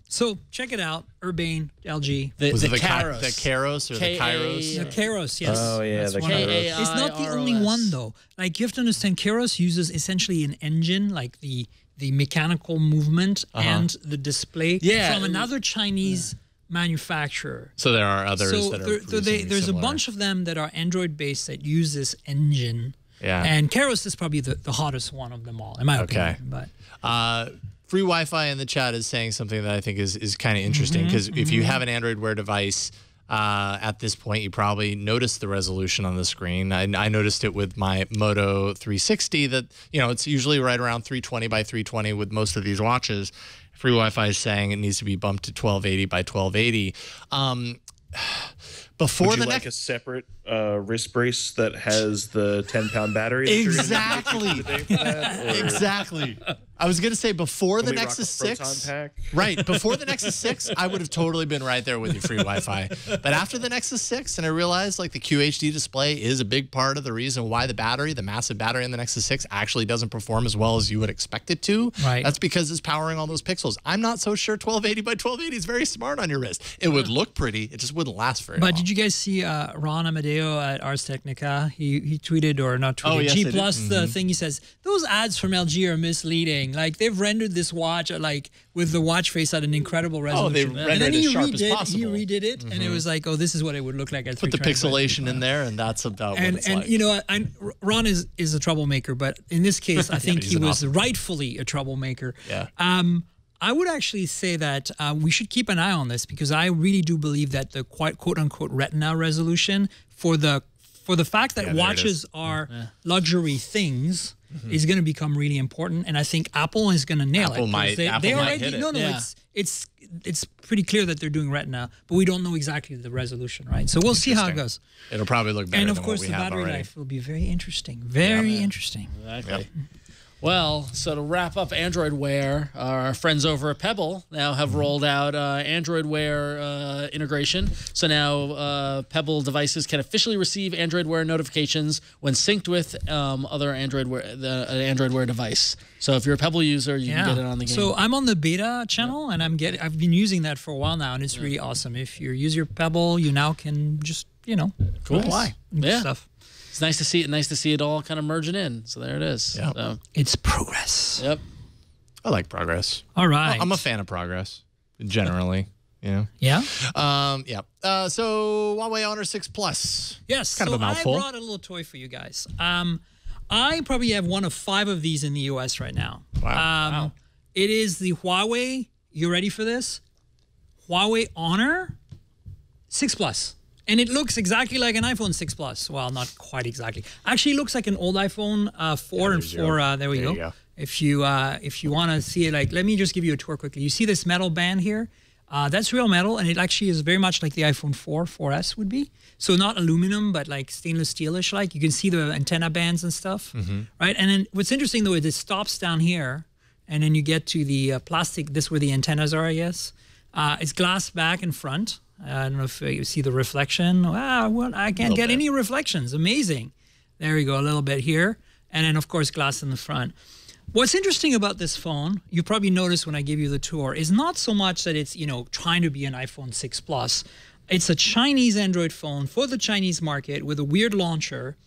so check it out. Urbane, LG. Was it the Kairos. The Kairos or the Kairos? The Kairos, yes. Oh, yeah, the Kairos. It's not the only one, though. Like, you have to understand, Kairos uses essentially an engine, like the mechanical movement and the display from another Chinese manufacturer. So there are others that are there's a bunch of them that are Android-based that use this engine. Yeah. And Kairos is probably the hottest one of them all, in my opinion. But Free Wi-Fi in the chat is saying something that I think is kind of interesting, because if you have an Android Wear device, at this point, you probably noticed the resolution on the screen. I noticed it with my Moto 360 that, it's usually right around 320 by 320 with most of these watches. Free Wi-Fi is saying it needs to be bumped to 1280 by 1280. Before Would you like a separate wrist brace that has the 10-pound battery? Exactly. Exactly. I was gonna say before the When we rock Nexus a Proton 6, pack. right? Before the Nexus 6, I would have totally been right there with your free Wi-Fi. But after the Nexus 6, and I realized like the QHD display is a big part of the reason why the massive battery in the Nexus 6 actually doesn't perform as well as you would expect it to. Right. That's because it's powering all those pixels. I'm not so sure 1280 by 1280 is very smart on your wrist. It would look pretty. It just wouldn't last very long. But did you guys see Ron Amadeo at Ars Technica? He tweeted, or not tweeted, yes, G I did. Plus the thing. He says those ads from LG are misleading. Like they've rendered this watch like with the watch face at an incredible resolution. rendered and then it he as sharp as possible. He redid it, and it was like, oh, this is what it would look like at Put the 320 by pixelation in there, and that's about what and it's like. you know, Ron is a troublemaker, but in this case, I think he's he an was awesome- rightfully a troublemaker. Yeah. I would actually say that we should keep an eye on this because I really do believe that the quote unquote Retina resolution for the fact that there it watches is. are luxury things is going to become really important, and I think Apple is going to nail Apple it. 'cause might- they Apple might already hit it. no Yeah. it's pretty clear that they're doing Retina, but we don't know exactly the resolution, right? So we'll see how it goes. It'll probably look better And of than course, what the we have battery already. life will be very interesting. Very interesting. Exactly. Well, so to wrap up Android Wear, our friends over at Pebble now have rolled out Android Wear integration. So now Pebble devices can officially receive Android Wear notifications when synced with other Android Wear device. So if you're a Pebble user, you can get it on the game. So I'm on the beta channel, and I've been using that for a while now, and it's really awesome. If you use your Pebble, you now can just apply stuff. It's nice to see it. Nice to see it all kind of merging in. So there it is. Yeah. So, It's progress. yep. I like progress. All right. I'm a fan of progress, generally. Yeah. So Huawei Honor 6 Plus. Yes. Kind of a mouthful. I brought a little toy for you guys. I probably have one of 5 of these in the US right now. Wow. It is the Huawei. You ready for this? Huawei Honor 6 Plus. And it looks exactly like an iPhone 6 Plus. Well, not quite exactly. Actually, it looks like an old iPhone 4 and 4. There we go. If you want to see it, like, let me just give you a tour quickly. You see this metal band here? That's real metal, and it actually is very much like the iPhone 4, 4S would be. So not aluminum, but like stainless steelish. Like you can see the antenna bands and stuff, right? And then what's interesting though is it stops down here, and then you get to the plastic. This is where the antennas are, I guess. It's glass back and front. I don't know if you see the reflection. Wow, well, I can't get any reflections. Amazing. There you go, a little bit here. And then, of course, glass in the front. What's interesting about this phone, you probably noticed when I gave you the tour, is not so much that it's, trying to be an iPhone 6 Plus. It's a Chinese Android phone for the Chinese market with a weird launcher.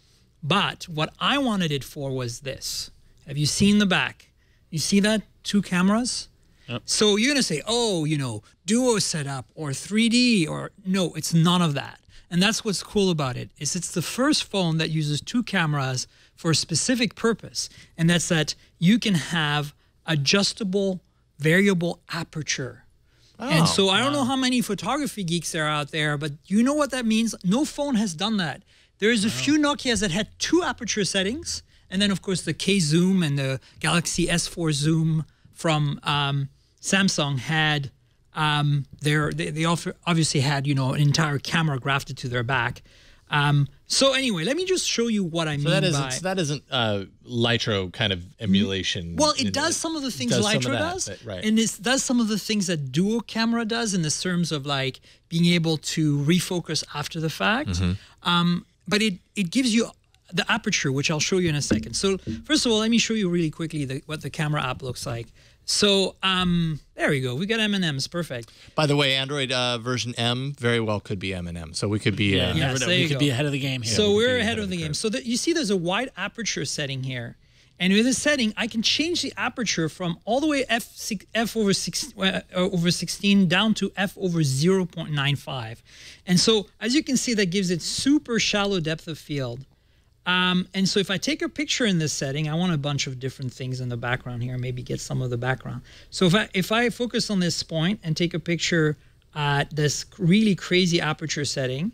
But what I wanted it for was this. Have you seen the back? You see that? 2 cameras? Yep. So you're going to say, duo setup or 3D or no, it's none of that. And that's what's cool about it is it's the first phone that uses 2 cameras for a specific purpose. And that's that you can have adjustable variable aperture. And so I don't know how many photography geeks there are out there, but you know what that means? No phone has done that. There's a few Nokias that had 2 aperture settings. And then, of course, the K zoom and the Galaxy S4 zoom from Samsung had they obviously had an entire camera grafted to their back. So anyway, let me just show you what I mean by that isn't Lytro kind of emulation. Well, it does some of the things Lytro does, right? And it does some of the things that dual camera does in the terms of like being able to refocus after the fact. But it gives you the aperture, which I'll show you in a second. So first of all, let me show you really quickly what the camera app looks like. So there we go. We got M&Ms. Perfect. By the way, Android version M very well could be M&M. So we could be we could be ahead of the game here. So we're ahead of the game. So you see there's a wide aperture setting here. And with this setting, I can change the aperture from all the way f over 16 down to f over 0.95. And so as you can see, that gives it super shallow depth of field. And so if I take a picture in this setting, I want a bunch of different things in the background here, maybe get some of the background. So if I focus on this point and take a picture at this really crazy aperture setting,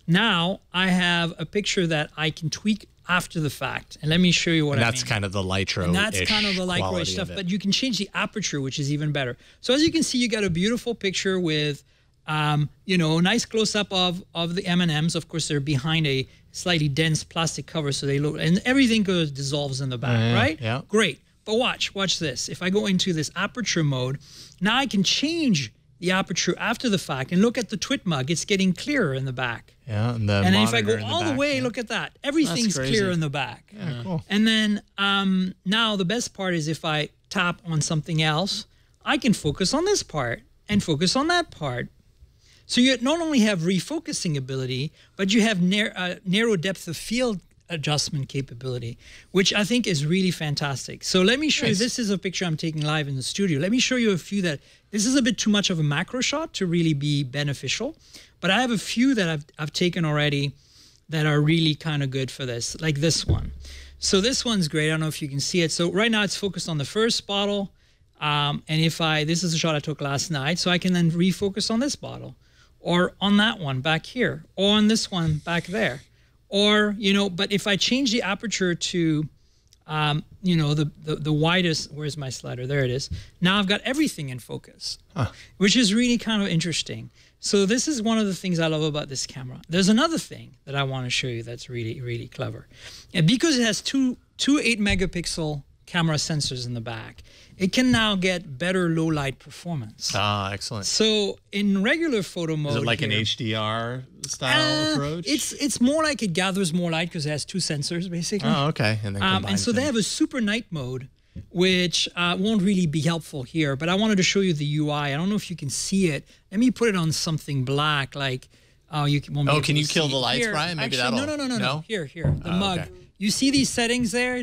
now I have a picture that I can tweak after the fact. And let me show you what I mean. That's kind of the Lytro-ish And that's kind of the Lytro-ish stuff, but you can change the aperture, which is even better. So as you can see, you got a beautiful picture with, a nice close-up of the M&Ms. Of course, they're behind a slightly dense plastic cover, so they look, and everything dissolves in the back, right? Yeah. Great. But watch this. If I go into this aperture mode, now I can change the aperture after the fact and look at the twit mug. It's getting clearer in the back. Yeah, and then if I go all the way, look at that. Everything's clear in the back. Yeah, cool. And then now the best part is if I tap on something else, I can focus on this part and focus on that part. So you not only have refocusing ability, but you have narrow depth of field adjustment capability, which I think is really fantastic. So let me show you, this is a picture I'm taking live in the studio. Let me show you a few that, this is a bit too much of a macro shot to really be beneficial, but I have a few that I've taken already that are really kind of good for this, like this one. So this one's great. I don't know if you can see it. So right now it's focused on the first bottle. And if this is a shot I took last night, so I can then refocus on this bottle or on that one back here or on this one back there. Or, but if I change the aperture to, the widest, where's my slider? There it is. Now I've got everything in focus, which is really kind of interesting. So this is one of the things I love about this camera. There's another thing that I want to show you that's really, really clever. And because it has two 8-megapixel camera sensors in the back, it can now get better low light performance. Ah, excellent. So in regular photo mode, is it like an HDR style approach? It's more like it gathers more light because it has two sensors basically. Oh, okay. And then and so they have a super night mode, which won't really be helpful here. But I wanted to show you the UI. I don't know if you can see it. Let me put it on something black, like you won't. Oh, can you kill the lights, here, Brian? Maybe actually, that'll. No. Here, the mug. Okay. You see these settings there?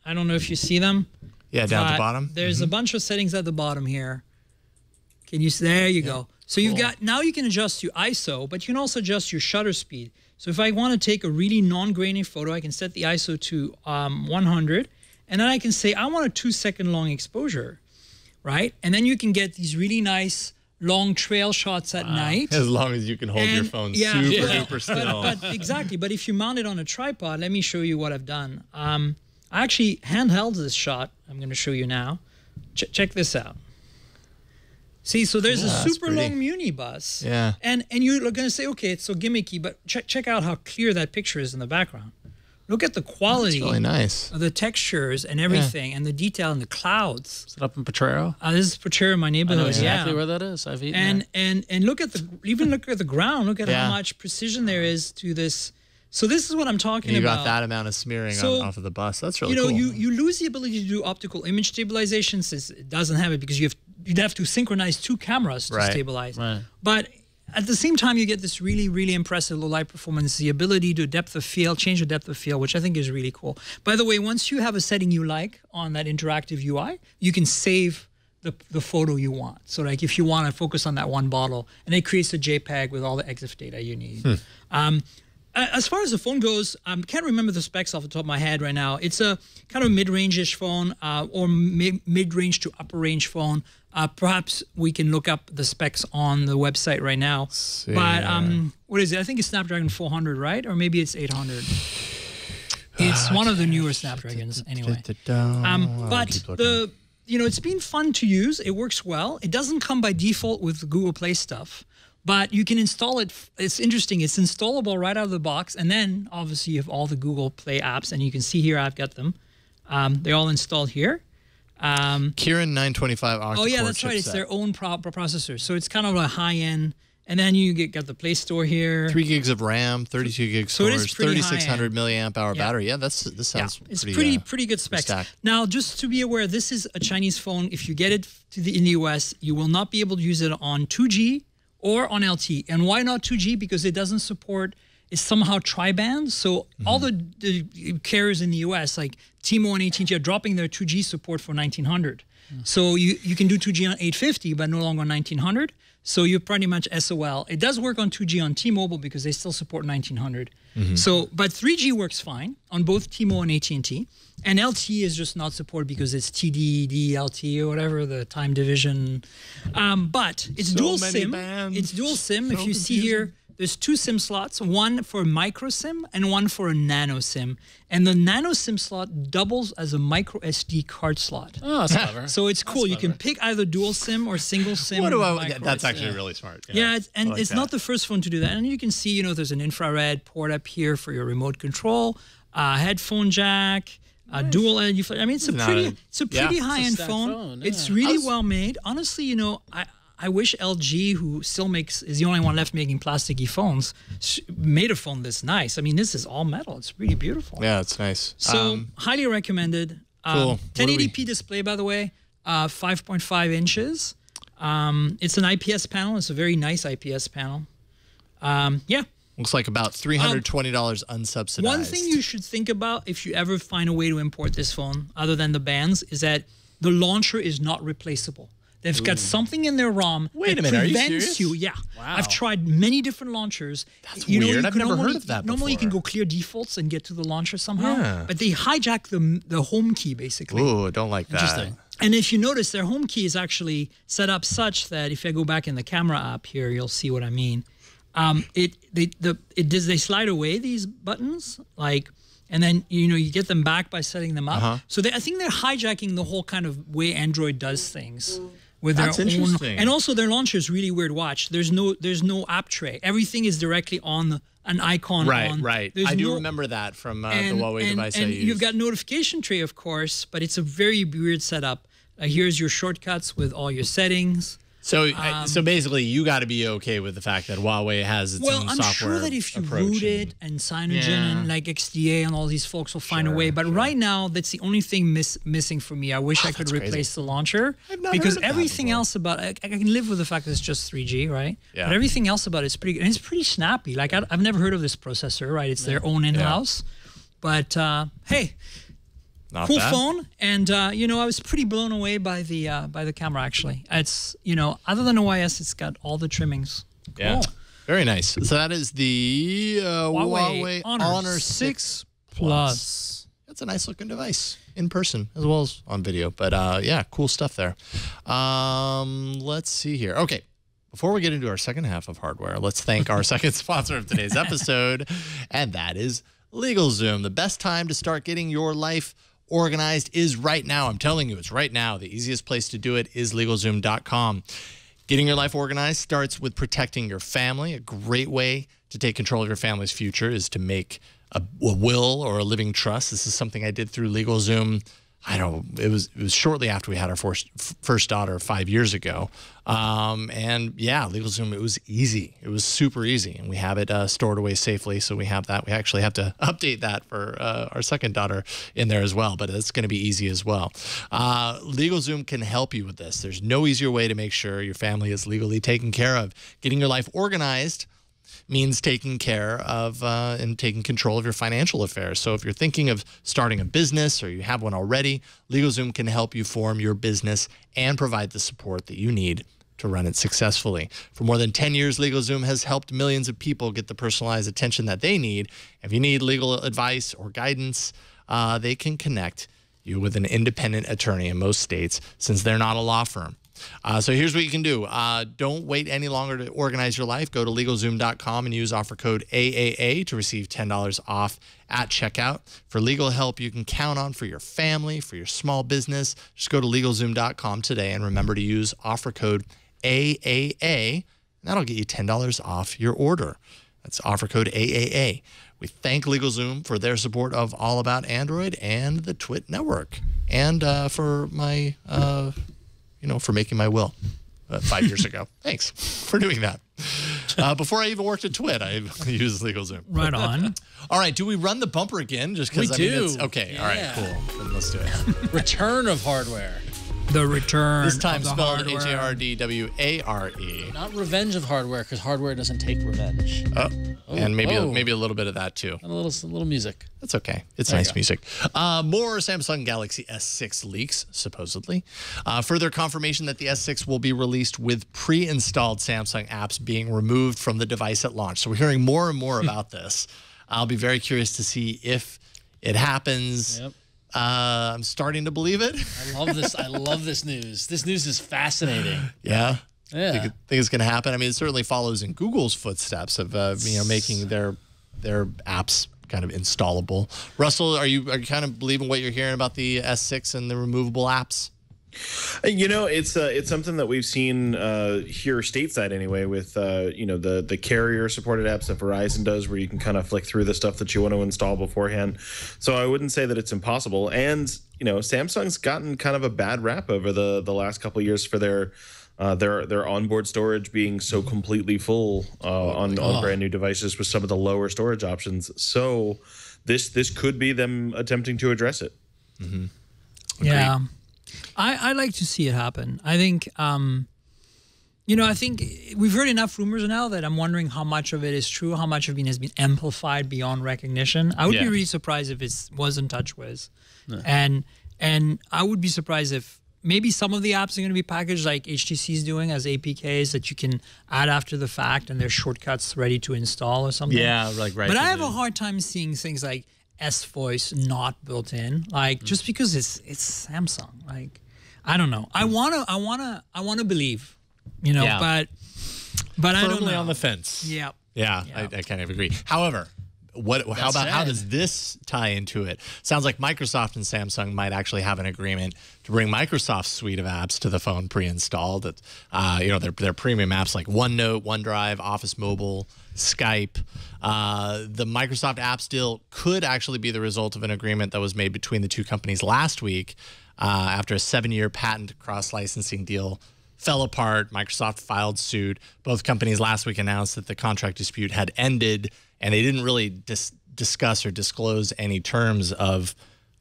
I don't know if you see them. Yeah, down at the bottom. There's a bunch of settings at the bottom here. Can you see? There you go. So you've got, now you can adjust your ISO, but you can also adjust your shutter speed. So if I want to take a really non-grainy photo, I can set the ISO to 100, and then I can say, I want a 2-second long exposure, right? And then you can get these really nice long trail shots at night. As long as you can hold your phone super duper still. But exactly. But if you mount it on a tripod, let me show you what I've done. I actually handheld this shot. I'm going to show you now. Check this out. See, so there's a super long Muni bus. Yeah. And you're going to say, okay, it's so gimmicky, but check out how clear that picture is in the background. Look at the quality. That's really nice. Of the textures and everything, and the detail in the clouds. Is it up in Potrero? This is Potrero in my neighborhood. I know exactly where that is. I've eaten and look at look at the ground. Look at how much precision there is to this. So this is what I'm talking about. You got that amount of smearing off of the bus. That's really cool. You lose the ability to do optical image stabilization since it doesn't have it, because you'd have to synchronize two cameras to stabilize. Right. But at the same time, you get this really, really impressive low light performance, the ability to depth of field, change the depth of field, which I think is really cool. By the way, once you have a setting you like on that interactive UI, you can save the photo you want. So like if you want to focus on that one bottle, and it creates a JPEG with all the EXIF data you need. As far as the phone goes, I can't remember the specs off the top of my head right now. It's a kind of mid-range-ish phone or mid-range to upper-range phone. Perhaps we can look up the specs on the website right now. But what is it? I think it's Snapdragon 400, right? Or maybe it's 800. It's one of the newer Snapdragons anyway. But it's been fun to use. It works well. It doesn't come by default with the Google Play stuff. But you can install it. It's interesting. It's installable right out of the box. And then, obviously, you have all the Google Play apps. And you can see here I've got them. They're all installed here. Kirin 925 octa-core. Oh, yeah, that's right. It's their own processor. So it's kind of a high-end. And then you got the Play Store here. 3 gigs of RAM, 32 gig storage, 3,600 milliamp hour battery. Yeah, this sounds it's pretty good specs. stacked. Now, just to be aware, this is a Chinese phone. If you get it in the US, you will not be able to use it on 2G or on LTE. And why not 2G? Because it doesn't support, it's somehow tri-band. So all the carriers in the US, like T-Mobile and AT&T, are dropping their 2G support for 1900. So you can do 2G on 850, but no longer on 1900. So you're pretty much SOL. It does work on 2G on T-Mobile because they still support 1900. So, but 3G works fine on both T-Mobile and AT&T. And LTE is just not supported because it's TD, LTE, or whatever, the time division. But it's dual SIM. It's dual SIM. If you see here, there's 2 SIM slots, one for a micro SIM and one for a nano SIM. And the nano SIM slot doubles as a micro SD card slot. Oh, that's clever. So it's cool. You can pick either dual SIM or single SIM. That's actually really smart. Yeah, it's not the first phone to do that. And you can see, there's an infrared port up here for your remote control, headphone jack, Dual LED. I mean, it's a pretty high-end phone. Yeah. It's really well made. Honestly, you know, I wish LG, who still is the only one left making plasticky phones, made a phone this nice. I mean, this is all metal. It's really beautiful. Yeah, it's nice. So highly recommended. Cool. 1080p display, by the way, 5.5 inches. It's an IPS panel. It's a very nice IPS panel. Yeah. Looks like about $320 unsubsidized. One thing you should think about if you ever find a way to import this phone, other than the bands, is that the launcher is not replaceable. They've got something in their ROM that prevents you. Yeah, Wow. I've tried many different launchers. That's weird. I've never heard of that Normally, you can before. go clear defaults and get to the launcher somehow, Yeah. but they hijack the home key basically. Ooh, I don't like that. Interesting. And if you notice, their home key is actually set up such that if I go back in the camera app here, you'll see what I mean. They slide away these buttons, like, and then you get them back by setting them up. So I think they're hijacking the whole kind of way Android does things with That's their own. interesting. And also their launcher is really weird. Watch, there's no app tray. Everything is directly on an icon. Right. I do remember that from the Huawei device I used. You've got notification tray, of course, but it's a very weird setup. Here's your shortcuts with all your settings. So basically, you got to be okay with the fact that Huawei has its own I'm software sure that if you approach root it and Cyanogen and like XDA and all these folks will find a way. But right now, that's the only thing missing for me. I wish I could replace the launcher because everything else about it, I can live with the fact that it's just 3G, right? Yeah. But everything else about it's pretty good. And it's pretty snappy. Like I've never heard of this processor, right? It's their own in-house. But hey. Not Cool bad. phone, and I was pretty blown away by the camera. Actually, it's other than OIS, it's got all the trimmings. Yeah, Cool. very nice. So that is the Huawei Honor 6 Plus. That's a nice looking device in person as well as on video. But yeah, cool stuff there. Let's see here. Okay. Before we get into our second half of hardware, let's thank our second sponsor of today's episode, and that is LegalZoom. The best time to start getting your life organized is right now. I'm telling you, it's right now. The easiest place to do it is LegalZoom.com. Getting your life organized starts with protecting your family. A great way to take control of your family's future is to make a will or a living trust. This is something I did through LegalZoom. I don't know, it was shortly after we had our first daughter 5 years ago. And yeah, LegalZoom, it was easy. It was super easy. And we have it stored away safely. So we have that. We actually have to update that for our second daughter in there as well. But it's going to be easy as well. LegalZoom can help you with this. There's no easier way to make sure your family is legally taken care of. Getting your life organized means taking care of and taking control of your financial affairs. So if you're thinking of starting a business or you have one already, LegalZoom can help you form your business and provide the support that you need to run it successfully. For more than 10 years, LegalZoom has helped millions of people get the personalized attention that they need. If you need legal advice or guidance, they can connect you with an independent attorney in most states since they're not a law firm. So here's what you can do. Don't wait any longer to organize your life. Go to LegalZoom.com and use offer code AAA to receive $10 off at checkout. For legal help you can count on for your family, for your small business, just go to LegalZoom.com today and remember to use offer code AAA. And that'll get you $10 off your order. That's offer code AAA. We thank LegalZoom for their support of All About Android and the Twit Network, and for my for making my will 5 years ago. Thanks for doing that. Before I even worked at Twit, I used LegalZoom. Right on. All right, do we run the bumper again? Just because We do. Okay, Yeah. all right, cool. Then let's do it. Return of hardware. The return. This time of the spelled hardware. HARDWARE. Not revenge of hardware, because hardware doesn't take revenge. And maybe whoa. maybe a little bit of that too. And a little music. That's okay. It's There you nice go. music. More Samsung Galaxy S6 leaks, supposedly. Further confirmation that the S6 will be released with pre-installed Samsung apps being removed from the device at launch. So we're hearing more and more about this. I'll be very curious to see if it happens. Yep. I'm starting to believe it. I love this. I love this news. This news is fascinating. Yeah. Yeah. Think it's going to happen. I mean, it certainly follows in Google's footsteps of making their apps kind of installable. Russell, are you kind of believing what you're hearing about the S6 and the removable apps? You know, it's something that we've seen here stateside anyway, with you know, the carrier supported apps that Verizon does, where you can kind of flick through the stuff that you want to install beforehand. So I wouldn't say that it's impossible. And you know, Samsung's gotten kind of a bad rap over the last couple of years for their onboard storage being so completely full on brand new devices with some of the lower storage options. So this could be them attempting to address it. Yeah. I like to see it happen. I think, you know, I think we've heard enough rumors now that I'm wondering how much of it is true, how much of it has been amplified beyond recognition. I would be really surprised if it wasn't TouchWiz. No. And I would be surprised if maybe some of the apps are going to be packaged like HTC is doing as APKs that you can add after the fact, and there's shortcuts ready to install or something. Yeah, like right. But I have a hard time seeing things like S-Voice not built in, like just because it's Samsung. Like, I don't know. I wanna believe, you know, but I don't know. On the fence. Yeah. Yeah, I kind of agree. However, how does this tie into it? Sounds like Microsoft and Samsung might actually have an agreement to bring Microsoft's suite of apps to the phone pre-installed. That you know, their premium apps like OneNote, OneDrive, Office Mobile, Skype. The Microsoft Apps deal could actually be the result of an agreement that was made between the two companies last week after a 7-year patent cross-licensing deal fell apart. Microsoft filed suit. Both companies last week announced that the contract dispute had ended, and they didn't really discuss or disclose any terms of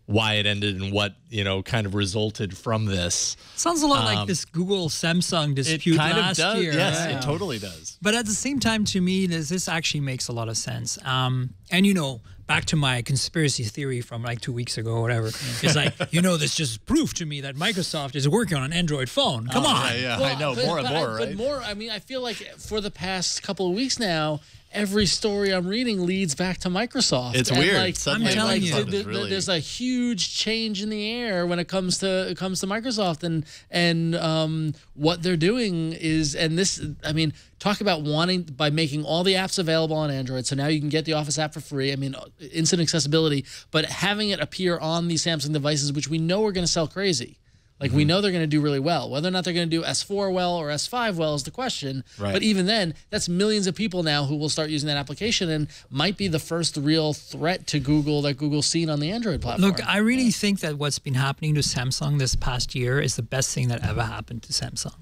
why it ended and what, you know, kind of resulted from this. Sounds a lot like this Google-Samsung dispute last year. Yes, right? It totally does. But at the same time, to me, this actually makes a lot of sense. And, you know, back to my conspiracy theory from like 2 weeks ago or whatever. It's like, you know, this just proved to me that Microsoft is working on an Android phone. Come on. Yeah, well, I know. More and more, right? But more, I mean, I feel like for the past couple of weeks now, every story I'm reading leads back to Microsoft. It's weird. Like, I'm telling you, there's a huge change in the air when it comes to Microsoft, and what they're doing is, and this, I mean, talk about wanting by making all the apps available on Android. So now you can get the Office app for free. I mean, instant accessibility, but having it appear on these Samsung devices, which we know are going to sell crazy. Like, we know they're going to do really well. Whether or not they're going to do S4 well or S5 well is the question. Right. But even then, that's millions of people now who will start using that application and might be the first real threat to Google that Google's seen on the Android platform. Look, I really think that what's been happening to Samsung this past year is the best thing that ever happened to Samsung.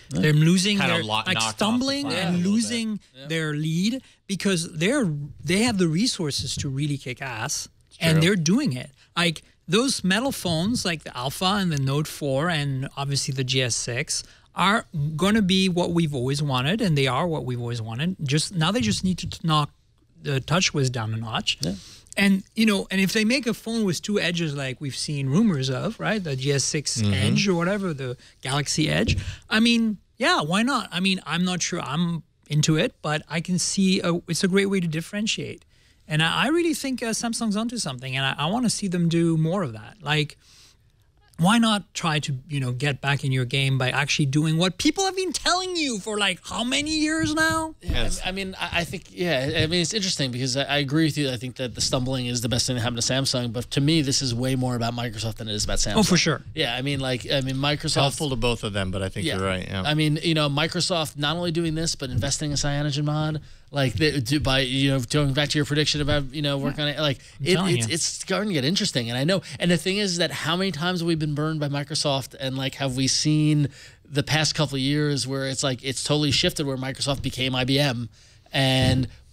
They're losing their, like stumbling and losing their lead because they have the resources to really kick ass, and they're doing it. Like, those metal phones like the Alpha and the Note 4 and obviously the GS6 are going to be what we've always wanted, and they are what we've always wanted. Now they just need to knock the TouchWiz down a notch. Yeah. And, you know, and if they make a phone with two edges like we've seen rumors of, right, the GS6 Edge or whatever, the Galaxy Edge, I mean, yeah, why not? I mean, I'm not sure I'm into it, but I can see it's a great way to differentiate. And I really think Samsung's onto something, and I want to see them do more of that. Like, why not try to, you know, get back in your game by actually doing what people have been telling you for like how many years now? Yes. I mean, I think, I mean, it's interesting because I agree with you. I think that the stumbling is the best thing that happened to Samsung, but to me, this is way more about Microsoft than it is about Samsung. Oh, for sure. Yeah, I mean, Microsoft. Helpful to both of them, but I think you're right. Yeah. I mean, you know, Microsoft not only doing this, but investing in cyanogen mod. Like, by, you know, going back to your prediction about, you know, working on it, like, it's starting to get interesting. And I know, and the thing is that how many times have we been burned by Microsoft, and like, have we seen the past couple of years where it's like, it's totally shifted where Microsoft became IBM.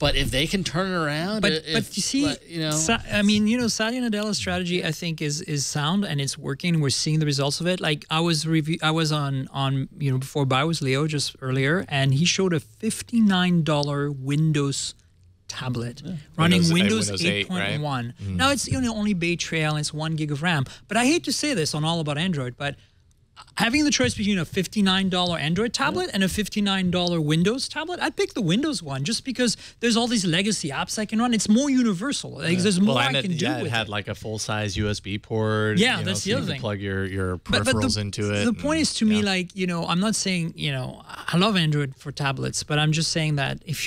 But if they can turn it around, but you see, you know, I mean, you know, Satya Nadella's strategy, I think, is sound, and it's working. We're seeing the results of it. Like, I was on you know, before Buy with Leo just earlier, and he showed a $59 Windows tablet running Windows 8.1. Right? Now it's, you know, only Bay Trail and it's 1 gig of RAM. But I hate to say this on All About Android, but having the choice between a $59 Android tablet and a $59 Windows tablet, I'd pick the Windows one just because there's all these legacy apps I can run. It's more universal. Like, there's more I can do with it. It had like a full-size USB port. Yeah, you know, that's the other thing. Plug your peripherals into it. The point is, to me, like, you know, I'm not saying, you know, I love Android for tablets, but I'm just saying that if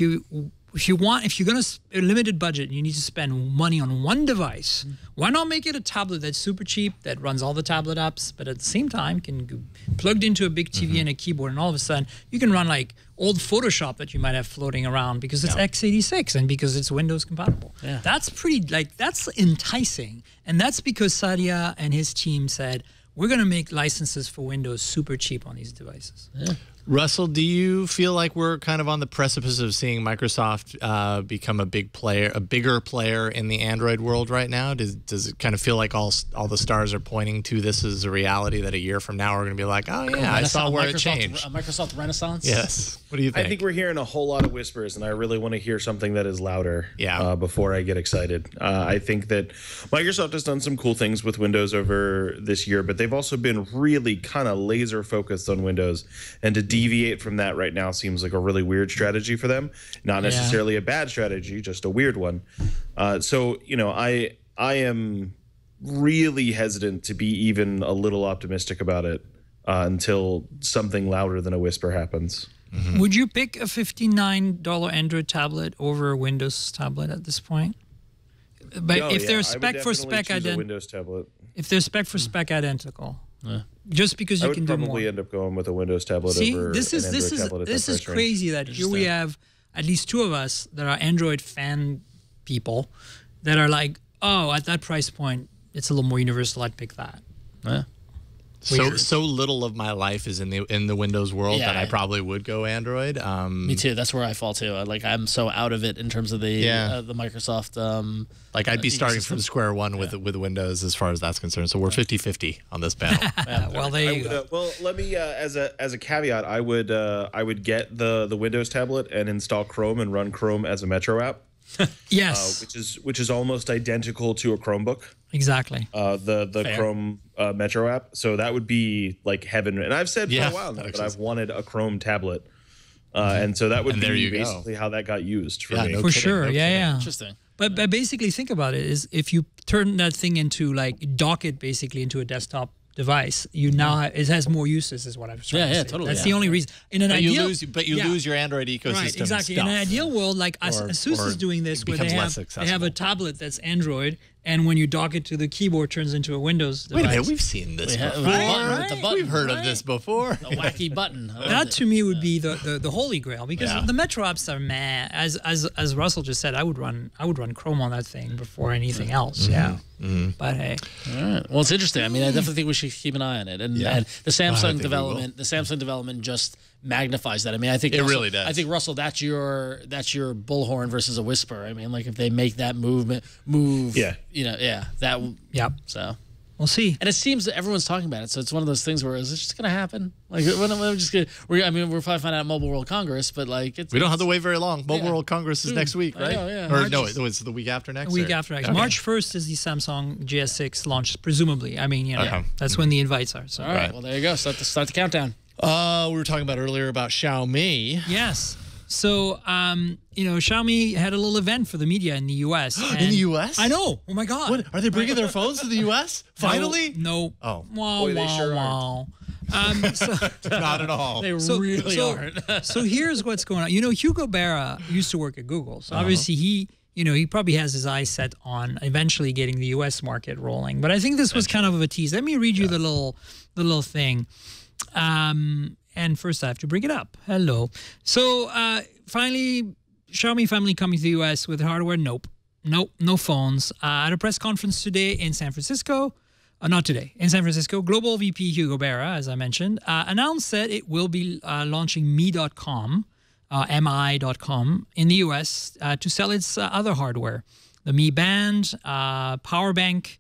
if you're going to a limited budget, you need to spend money on one device. Why not make it a tablet that's super cheap, that runs all the tablet apps, but at the same time can be plugged into a big TV and a keyboard, and all of a sudden you can run like old Photoshop that you might have floating around because it's x86 and because it's Windows compatible. Yeah. That's pretty, that's enticing. And that's because Satya and his team said, we're going to make licenses for Windows super cheap on these devices. Yeah. Russell, do you feel like we're kind of on the precipice of seeing Microsoft become a bigger player in the Android world right now? Does it kind of feel like all the stars are pointing to this as a reality that a year from now we're going to be like, oh yeah, I saw where it changed. A Microsoft Renaissance? Yes. What do you think? I think we're hearing a whole lot of whispers, and I really want to hear something that is louder before I get excited. I think that Microsoft has done some cool things with Windows over this year, but they've also been really kind of laser focused on Windows, and to deviate from that right now seems like a really weird strategy for them. Not necessarily a bad strategy, just a weird one. So, I am really hesitant to be even a little optimistic about it until something louder than a whisper happens. Mm-hmm. Would you pick a $59 Android tablet over a Windows tablet at this point? But if they're spec for spec identical, Windows tablet. If they're spec for spec identical, just because you can do more. I would probably end up going with a Windows tablet over an Android tablet. This is crazy that here we have at least two of us that are Android fan people that are like, oh, at that price point, it's a little more universal. I'd pick that. Yeah. So little of my life is in the Windows world that I probably would go Android. Me too. That's where I fall too. I'm so out of it in terms of the Microsoft. I'd be starting from square one with Windows as far as that's concerned. So we're 50-50 on this panel. Well, there you go. Well, let me as a caveat, I would get the Windows tablet and install Chrome and run Chrome as a Metro app. Yes, which is almost identical to a Chromebook. Exactly. The Chrome Metro app. So that would be like heaven. And I've said for a while now that I've wanted a Chrome tablet. And so that would be basically how that got used for me. For sure. Yeah. Interesting. But basically, think about it: is if you turn that thing into dock it basically into a desktop device, you now it has more uses, is what I'm trying to say. Totally. That's the only reason. In an ideal, you lose your Android ecosystem. Right, exactly. In an ideal world, like ASUS is doing this, where they have a tablet that's Android, and when you dock it to the keyboard, turns into a Windows device. Wait a minute, we've seen this before. We've heard of this before. A wacky button. That to me would be the holy grail, because the Metro apps are meh. As Russell just said, I would run Chrome on that thing before anything else. Yeah. Mm-hmm. But hey, all right. Well, it's interesting. I mean, I definitely think we should keep an eye on it, and the Samsung development just magnifies that. I mean, I think it really does. I think Russell, that's your bullhorn versus a whisper. I mean, like if they make that move. So we'll see. And it seems that everyone's talking about it. So it's one of those things where is it just going to happen? Like we're just gonna. We're probably find out at Mobile World Congress, but like we don't have to wait very long. Mobile World Congress is next week, right? Or no, it's the week after next. After next. Okay. March 1st is the Samsung GS6 launch, presumably. I mean, that's when the invites are. So. All right. Well, there you go. Start the countdown. We were talking about earlier about Xiaomi. Yes. So, Xiaomi had a little event for the media in the U.S. In the U.S.? I know. Oh, my God. What? Are they bringing their phones to the U.S.? Finally? No. Oh. Wow, they sure aren't. Not at all. They really aren't. So here's what's going on. Hugo Berra used to work at Google. So obviously he probably has his eyes set on eventually getting the U.S. market rolling. But I think this was kind of a tease. Let me read you the little thing. And first I have to bring it up. Hello. So finally, Xiaomi finally coming to the U.S. with hardware. Nope, no phones. At a press conference today in San Francisco, not today, in San Francisco, Global VP Hugo Berra, as I mentioned, announced that it will be launching Mi.com, Mi.com, in the U.S. To sell its other hardware, the Mi Band, power bank,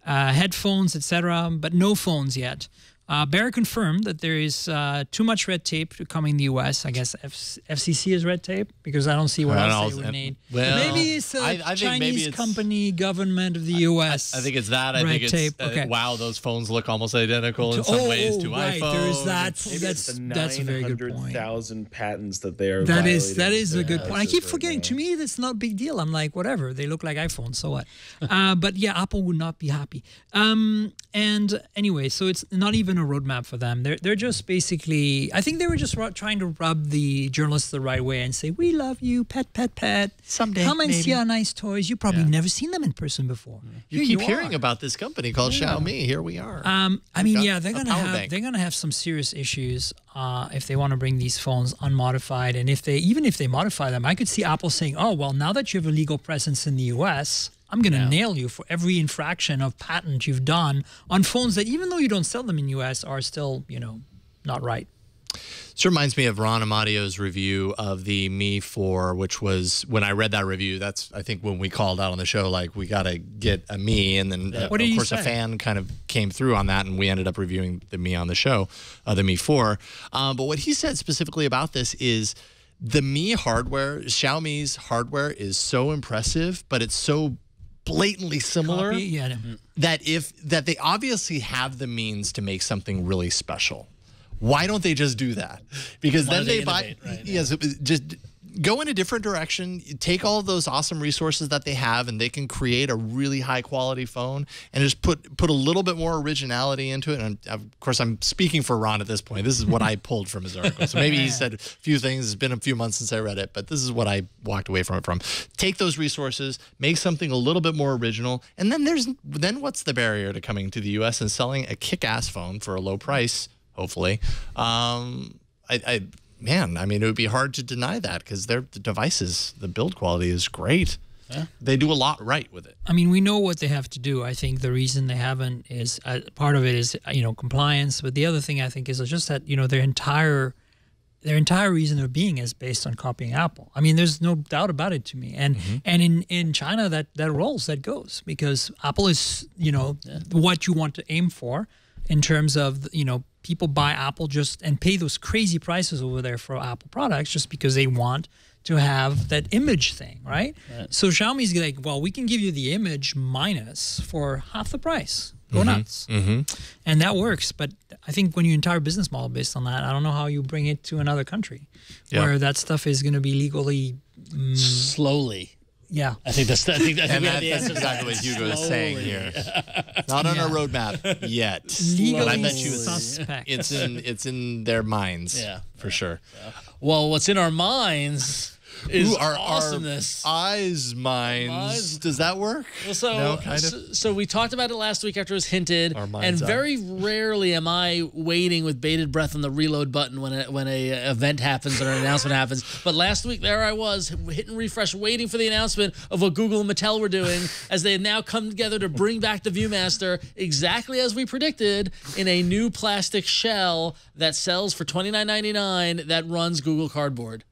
headphones, etc., but no phones yet. Berra confirmed that there is too much red tape to come in the U.S. I guess FCC is red tape, because I don't see what else they would need. Well, maybe it's a Chinese company, government of the U.S. I think it's that. I think it's wow, those phones look almost identical in some ways to iPhone. There is that. That's a very good point. 900,000 patents that they are. That is a good point. I keep forgetting. To me, that's not a big deal. I'm like, whatever. They look like iPhones, so what? But yeah, Apple would not be happy. And anyway, so it's not even no roadmap for them. They're just basically, I think they were just trying to rub the journalists the right way and say, we love you, pet, pet, pet. Someday, come and maybe. see our nice toys. You've probably never seen them in person before. You keep hearing about this company called Xiaomi. Here we are. I mean, yeah, they're gonna have some serious issues if they want to bring these phones unmodified, and even if they modify them, I could see Apple saying, "Oh, well, now that you have a legal presence in the U.S., I'm going to nail you for every infraction of patent you've done on phones that, even though you don't sell them in the U.S., are still, not right." This reminds me of Ron Amadio's review of the Mi 4, which was, when I read that review, that's, I think, when we called out on the show, like, we got to get a Mi. And then, of course, a fan kind of came through on that, and we ended up reviewing the Mi on the show, the Mi 4. But what he said specifically about this is the Mi hardware, Xiaomi's hardware is so impressive, but it's so blatantly similar that they obviously have the means to make something really special. Why don't they just do that? Because then they buy, just go in a different direction, take all of those awesome resources that they have, and they can create a really high quality phone and just put a little bit more originality into it. And of course, I'm speaking for Ron at this point. This is what I pulled from his article. So maybe he said a few things. It's been a few months since I read it, but this is what I walked away from it from. Take those resources, make something a little bit more original, and then what's the barrier to coming to the US and selling a kick-ass phone for a low price? Hopefully. Man, I mean, it would be hard to deny that because the devices, the build quality is great. Yeah. They do a lot right with it. I mean, we know what they have to do. I think the reason they haven't is, part of it is, compliance. But the other thing I think is just that, their entire reason of being is based on copying Apple. I mean, there's no doubt about it to me. And in China, that rolls, that goes, because Apple is, what you want to aim for in terms of, people buy Apple and pay those crazy prices over there for Apple products just because they want to have that image thing, right? So Xiaomi's like, well, we can give you the image minus for half the price. Go nuts. And that works. But I think when your entire business model based on that, I don't know how you bring it to another country where that stuff is going to be legally slowly. Yeah, I think that's exactly what Hugo is saying here. Not on our roadmap yet, but I bet you it's in their minds, for sure. Well, what's in our minds is our awesomeness. Minds. Does that work? Well, so we talked about it last week after it was hinted, and very rarely am I waiting with bated breath on the reload button when a event happens or an announcement happens. But last week there I was hitting refresh, waiting for the announcement of what Google and Mattel were doing as they had now come together to bring back the ViewMaster exactly as we predicted in a new plastic shell that sells for $29.99 that runs Google Cardboard.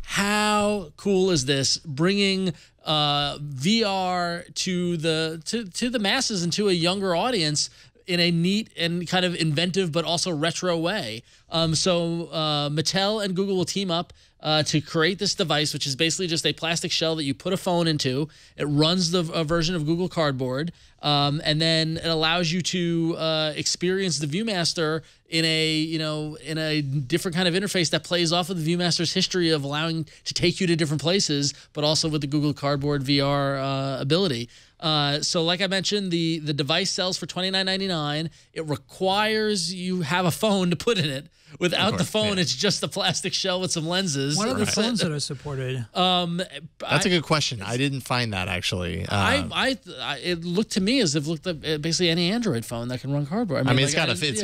How cool is this? Bringing VR to the masses and to a younger audience in a neat and kind of inventive but also retro way. So Mattel and Google will team up to create this device, which is basically just a plastic shell that you put a phone into. It runs the version of Google Cardboard, and then it allows you to experience the ViewMaster in a different kind of interface that plays off of the ViewMaster's history of allowing to take you to different places, but also with the Google Cardboard VR ability. So like I mentioned, the device sells for $29.99. It requires you have a phone to put in it. Without the phone, it's just a plastic shell with some lenses. What are the phones that are supported? That's a good question. I didn't find that, actually. It looked to me as if it looked at basically any Android phone that can run Cardboard. I mean, it's got to fit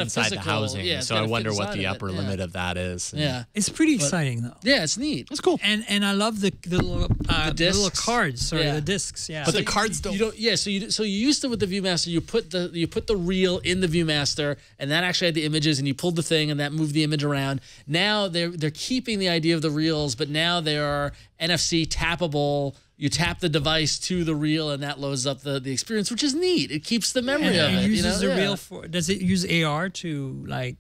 inside the housing. So I wonder what the upper limit of that is. Yeah, it's pretty exciting though. Yeah, it's neat. It's cool. And I love the little cards. Sorry, the discs. Yeah, but the cards don't. So you used to with the ViewMaster, you put the reel in the ViewMaster, and that actually had the images, and you pulled the thing, and that moved the image around. Now they're keeping the idea of the reels, but now they are NFC tappable. You tap the device to the reel, and that loads up the experience, which is neat. It keeps the memory of it. It uses the reel for. Does it use AR to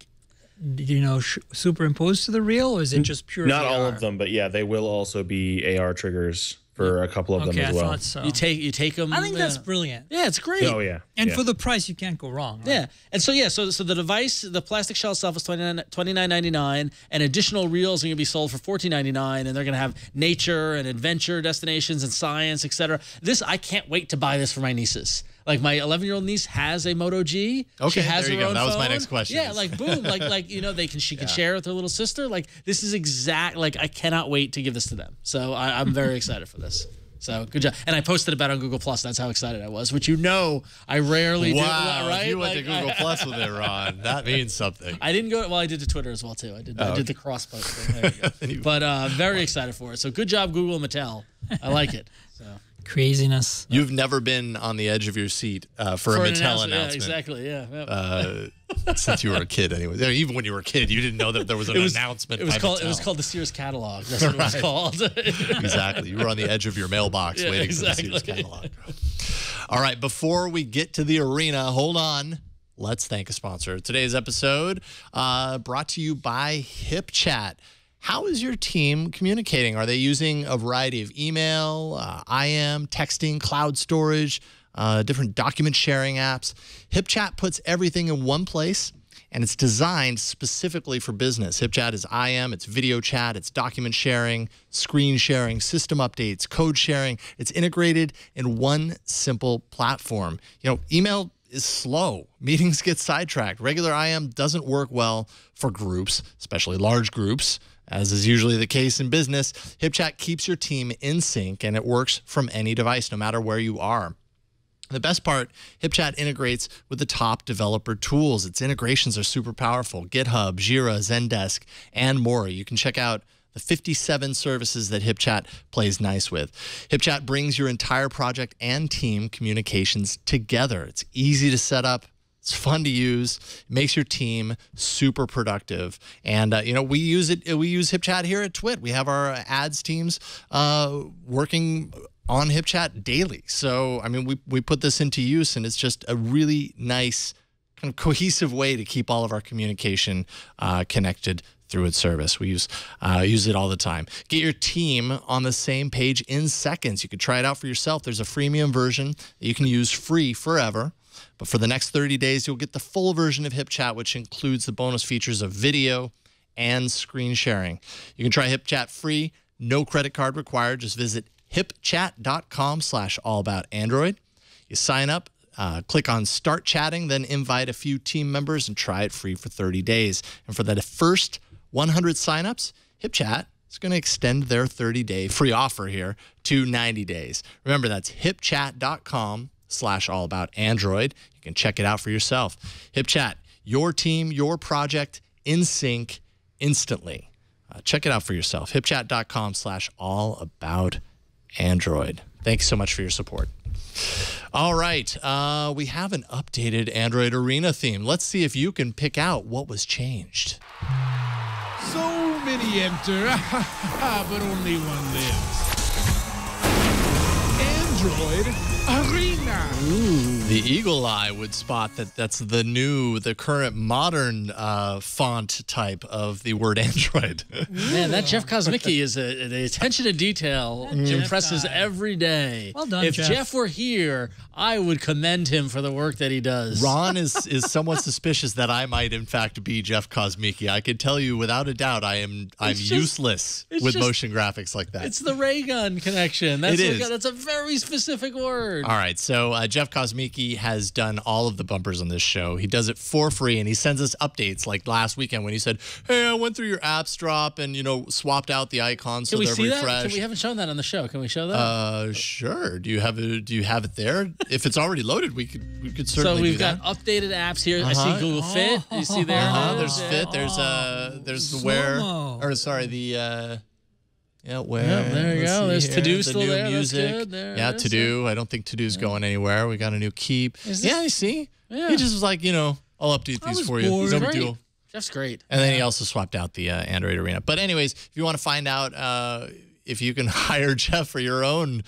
superimpose to the reel, or is it just pure? Not AR? all of them, but yeah, they will also be AR triggers for a couple of them as well. I thought so. You take them. I think that's brilliant. Yeah, it's great. Oh yeah, and for the price, you can't go wrong. Right? Yeah, and so so the device, the plastic shell itself is $29.99, and additional reels are going to be sold for $14.99, and they're going to have nature and adventure destinations and science, etc. I can't wait to buy this for my nieces. Like my 11-year-old niece has a Moto G. Okay, she has there you her go. own That was my phone. next question. Yeah, like boom, like she can share with her little sister. Like this is exact. Like I cannot wait to give this to them. So I'm very excited for this. So good job. And I posted about it on Google Plus. That's how excited I was, which I rarely do. Right? If you went to Google Plus with it, Ron, that means something. I didn't go. Well, I did to Twitter as well too. I did the cross post thing. There you go. But very excited for it. So good job, Google and Mattel. I like it. So. Craziness. You've never been on the edge of your seat for a Mattel announcement. Yeah, exactly. Yeah. Since you were a kid, anyway. Even when you were a kid, you didn't know that there was an announcement. It was by Mattel. It was called the Sears catalog. That's what it was called. Exactly. You were on the edge of your mailbox waiting for the Sears catalog. All right. Before we get to the arena, hold on. Let's thank a sponsor. Today's episode brought to you by Hipchat. How is your team communicating? Are they using a variety of email, IM, texting, cloud storage, different document sharing apps? Hipchat puts everything in one place, and it's designed specifically for business. Hipchat is IM, it's video chat, it's document sharing, screen sharing, system updates, code sharing. It's integrated in one simple platform. You know, email is slow. Meetings get sidetracked. Regular IM doesn't work well for groups, especially large groups. As is usually the case in business, Hipchat keeps your team in sync, and it works from any device, no matter where you are. The best part, Hipchat integrates with the top developer tools. Its integrations are super powerful. GitHub, Jira, Zendesk, and more. You can check out the 57 services that Hipchat plays nice with. Hipchat brings your entire project and team communications together. It's easy to set up. It's fun to use. It makes your team super productive. And, we use Hipchat here at Twit. We have our ads teams working on Hipchat daily. So, I mean, we put this into use, and it's just a really nice kind of cohesive way to keep all of our communication connected through its service. We use it all the time. Get your team on the same page in seconds. You can try it out for yourself. There's a freemium version that you can use free forever. But for the next 30 days, you'll get the full version of Hipchat, which includes the bonus features of video and screen sharing. You can try Hipchat free, no credit card required. Just visit hipchat.com/allaboutandroid. You sign up, click on Start Chatting, then invite a few team members and try it free for 30 days. And for the first 100 signups, Hipchat is going to extend their 30-day free offer here to 90 days. Remember, that's hipchat.com/allaboutandroid. You can check it out for yourself. Hipchat, your team, your project in sync instantly. Check it out for yourself. hipchat.com/allaboutandroid. Thanks so much for your support. All right, we have an updated Android Arena theme. Let's see if you can pick out what was changed. So many enter, but only one lives. Android Arena. The eagle eye would spot that's the current modern font type of the word Android. Man, that Jeff Kosmicki is the attention to detail impresses every day. Well done, If Jeff. Jeff were here, I would commend him for the work that he does. Ron is somewhat suspicious that I might in fact be Jeff Kosmicki. I can tell you without a doubt I'm useless with motion graphics like that. It's the ray gun connection. That's It is. That's a very specific word. All right, so Jeff Kosmicki has done all of the bumpers on this show. He does it for free, and he sends us updates like last weekend when he said, hey, I went through your apps drop and, swapped out the icons so Can we they're see refreshed. that? We haven't shown that on the show. Can we show that? Sure. Do you have it there? If it's already loaded, we could certainly So we've do that. got updated apps here. I see Google Fit. You see there? There's Fit. There's the Wear. Or sorry, the Wear. Yeah, there you go. There's To Do still new there. music. That's good. There Yeah, it is. To Do. I don't think To Do's going anywhere. We got a new Keep. Yeah, you see. Yeah. He just was like, I'll update these for you. It's no big deal. Jeff's great. And then he also swapped out the Android Arena. But anyways, if you want to find out if you can hire Jeff for your own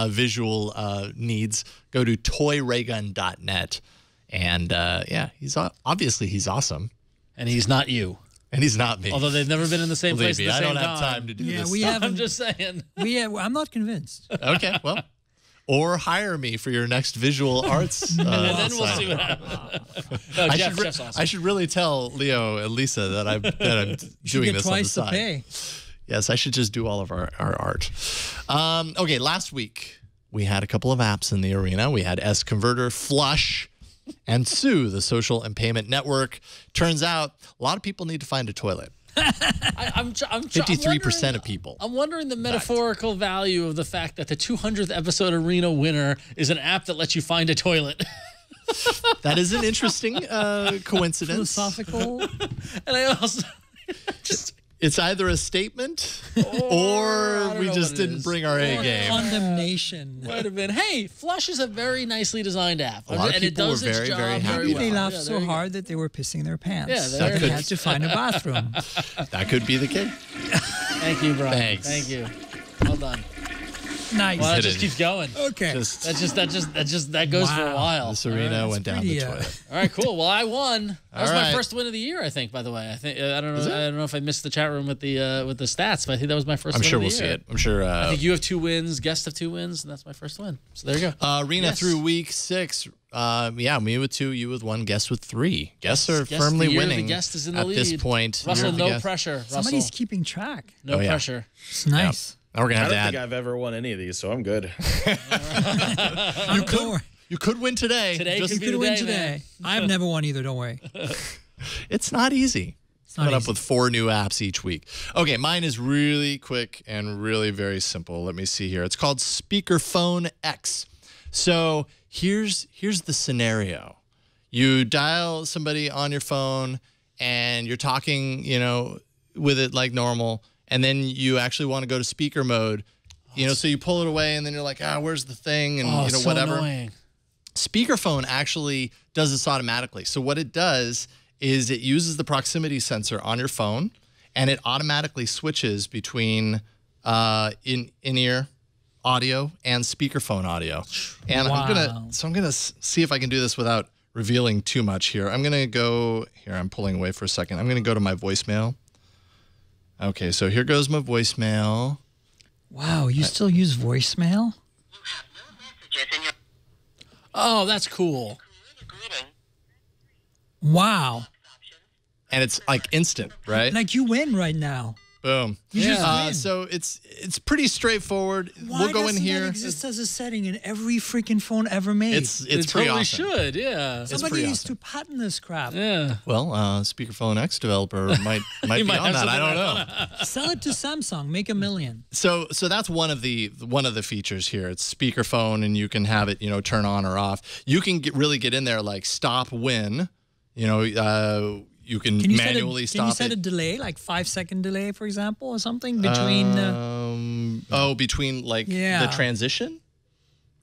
visual needs, go to toyraygun.net. And he's awesome. And he's not you. And he's not me. Although they've never been in the same place at the I same don't have time. time to do Yeah, this. we have. I'm just saying. I'm not convinced. Okay, well. Or hire me for your next visual arts. And then we'll see what happens. No, Jeff's awesome. I should really tell Leo and Lisa that I'm doing this on the side. Pay. Yes, I should just do all of our art. Okay, last week we had a couple of apps in the arena. We had S-Converter, Flush, and Sue, the social and payment network. Turns out a lot of people need to find a toilet. I'm 53% of people. I'm wondering the metaphorical value of the fact that the 200th episode arena winner is an app that lets you find a toilet. That is an interesting coincidence. Philosophical. And I also It's either a statement or we just didn't bring our A game. Condemnation. might have been, hey, Flush is a very nicely designed app. A lot of and it people does were its very, job very happy. Maybe they well. laughed so hard that they were pissing their pants. Yeah, so there they it had is. to find a bathroom. That could be the case. Thank you, Bryan. Thanks. Thank you. Well done. Nice. Well, that Hidden. just keeps going. Okay. That goes for a Wow. while. This arena went down the pretty, toilet. All right, cool. Well, I won. That was All my right. first win of the year, I think. By the way, I think I don't know if I missed the chat room with the stats, but I think that was my first. I'm win sure of the we'll see year. it. I'm sure. I think you have 2 wins, guest have 2 wins, and that's my first win. So there you go. Arena Yes. through week 6. Me with 2, you with 1, guest with 3. Guests are Guest of firmly the year, winning the guest is in the at lead. this point. Russell, You're the no guest. pressure. Somebody's Russell, keeping track. no Oh, yeah. pressure. It's nice. Now we're gonna I have don't to think add. I've ever won any of these, so I'm good. You could win today. Today Just could be You could the win day, today. man. I've never won either, don't worry. It's not easy. It's not Coming up easy. with 4 new apps each week. Okay, mine is really quick and really very simple. Let me see here. It's called Speakerphone X. So here's the scenario. You dial somebody on your phone and you're talking, with it like normal, and then you actually want to go to speaker mode. So you pull it away and then you're like, where's the thing? And so whatever. annoying. Speakerphone actually does this automatically. So what it does is it uses the proximity sensor on your phone, and it automatically switches between in-ear audio and speakerphone audio. And Wow. I'm gonna see if I can do this without revealing too much here. I'm gonna go here. I'm pulling away for a second. I'm gonna go to my voicemail. Okay, so here goes my voicemail. Wow, you still use voicemail? Oh, that's cool. Wow. And it's like instant, right? Like you win right now. Boom. You just win. So it's pretty straightforward. Why we'll go in doesn't here. that exist as a setting in every freaking phone ever made? It's It pretty totally awesome. should, yeah. Somebody pretty needs awesome. to patent this crap. Yeah. Well, Speakerphone X developer might be might on have that. I something don't like know. Sell it to Samsung. Make $1 million. So that's one of the features here. It's speakerphone, and you can have it turn on or off. You can really get in there like stop when, you can Can you manually set a, Can you stop set a it. delay, like 5-second delay, for example, or something between? Between like Yeah. the transition.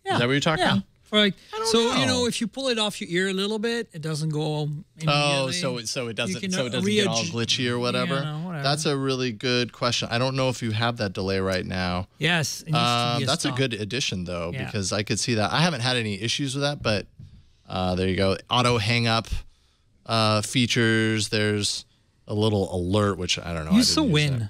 Yeah. Is that what you're talking Yeah. about? For like, don't know. if you pull it off your ear a little bit, it doesn't go immediately. Oh, so it doesn't can get all glitchy or whatever. Yeah, no, whatever. That's a really good question. I don't know if you have that delay right now. Yes. It needs to be That's a stop. good addition though, Yeah. because I could see that. I haven't had any issues with that, but there you go. Auto hang up features. There's a little alert, which I don't know. You still win.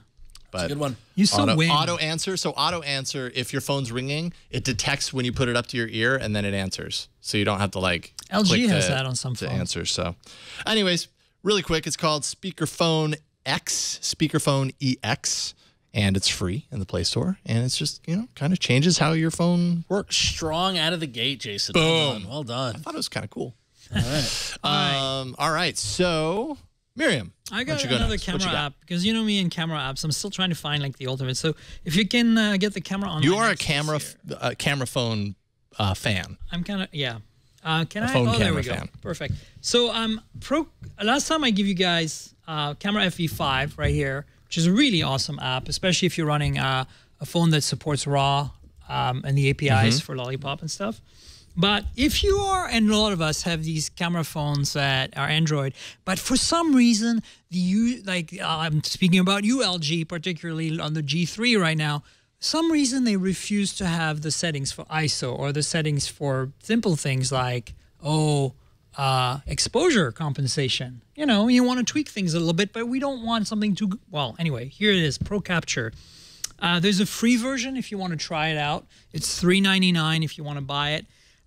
But Good one. You still win. Auto answer. So auto answer, if your phone's ringing, it detects when you put it up to your ear and then it answers. So you don't have to like LG click has to- that on some to phones. answer. So anyways, really quick, it's called Speakerphone X, Speakerphone EX, and it's free in the Play Store. And it's just, kind of changes how your phone works. Strong out of the gate, Jason. Boom. Well done. I thought it was kind of cool. All right. All right. So Myriam, I why got don't you go another next? What camera you got? app because you know me in camera apps. I'm still trying to find like the ultimate. So if you can get the camera on, You are a camera phone fan. I'm kind of Can I? phone Oh, there camera we go. fan. Perfect. So last time I give you guys Camera FE5 right here, which is a really awesome app, especially if you're running a phone that supports RAW and the APIs for Lollipop and stuff. But if you are, and a lot of us have these camera phones that are Android, but for some reason, I'm speaking about you, LG, particularly on the G3 right now, some reason they refuse to have the settings for ISO or the settings for simple things like, exposure compensation. You want to tweak things a little bit, but we don't want something too, well, anyway, here it is, Pro Capture. There's a free version if you want to try it out. It's $3.99 if you want to buy it.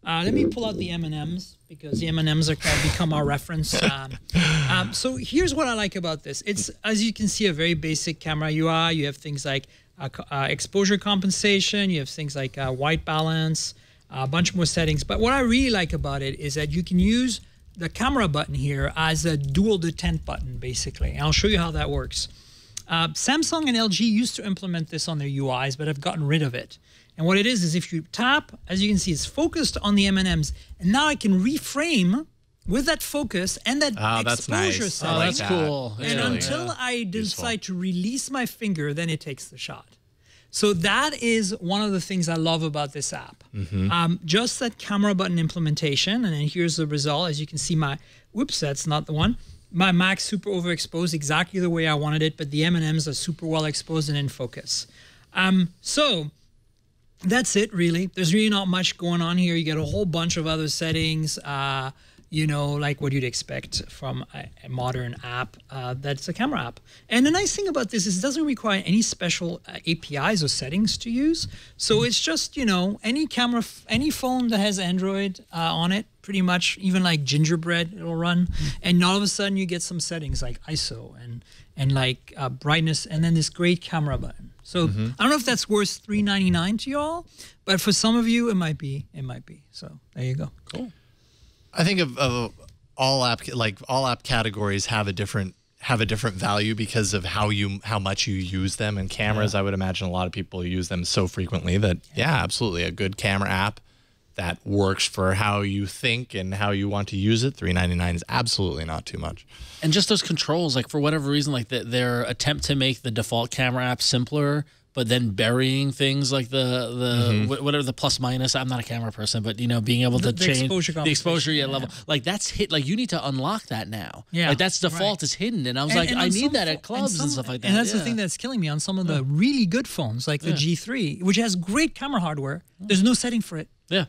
Let me pull out the M&Ms because the M&Ms are going to become our reference. So here's what I like about this. It's, as you can see, a very basic camera UI. You have things like exposure compensation. You have things like white balance, a bunch more settings. But what I really like about it is that you can use the camera button here as a dual detent button, basically. And I'll show you how that works. Samsung and LG used to implement this on their UIs, but have gotten rid of it. And what it is if you tap, as you can see, it's focused on the M&Ms. And now I can reframe with that focus and that exposure setting. Oh, that's cool. And until I decide to release my finger, then it takes the shot. So that is one of the things I love about this app. Just that camera button implementation, and then here's the result. As you can see, whoops, that's not the one. My Mac's super overexposed, exactly the way I wanted it, but the M&Ms are super well exposed and in focus. So that's it, really. There's really not much going on here. You get a whole bunch of other settings, you know, like what you'd expect from a modern app that's a camera app. And the nice thing about this is it doesn't require any special APIs or settings to use. So it's just, you know, any phone that has Android on it, pretty much, even like Gingerbread, it'll run. And all of a sudden you get some settings like ISO and like brightness, and then this great camera button. So I don't know if that's worth $3.99 to y'all, but for some of you, it might be. So there you go. Cool. I think of all app categories have a different value because of how much you use them. And cameras, I would imagine a lot of people use them so frequently that absolutely, a good camera app that works for how you think and how you want to use it. $3.99 is absolutely not too much. And just those controls, like for whatever reason, like their attempt to make the default camera app simpler, but then burying things like whatever the plus minus. I'm not a camera person, but you know, being able to change the exposure level, like that's hit. Like you need to unlock that now. Yeah, like that's default is hidden, and I was I need that at clubs and stuff like that. And that's the thing that's killing me on some of the really good phones, like the G3, which has great camera hardware. There's no setting for it. Yeah,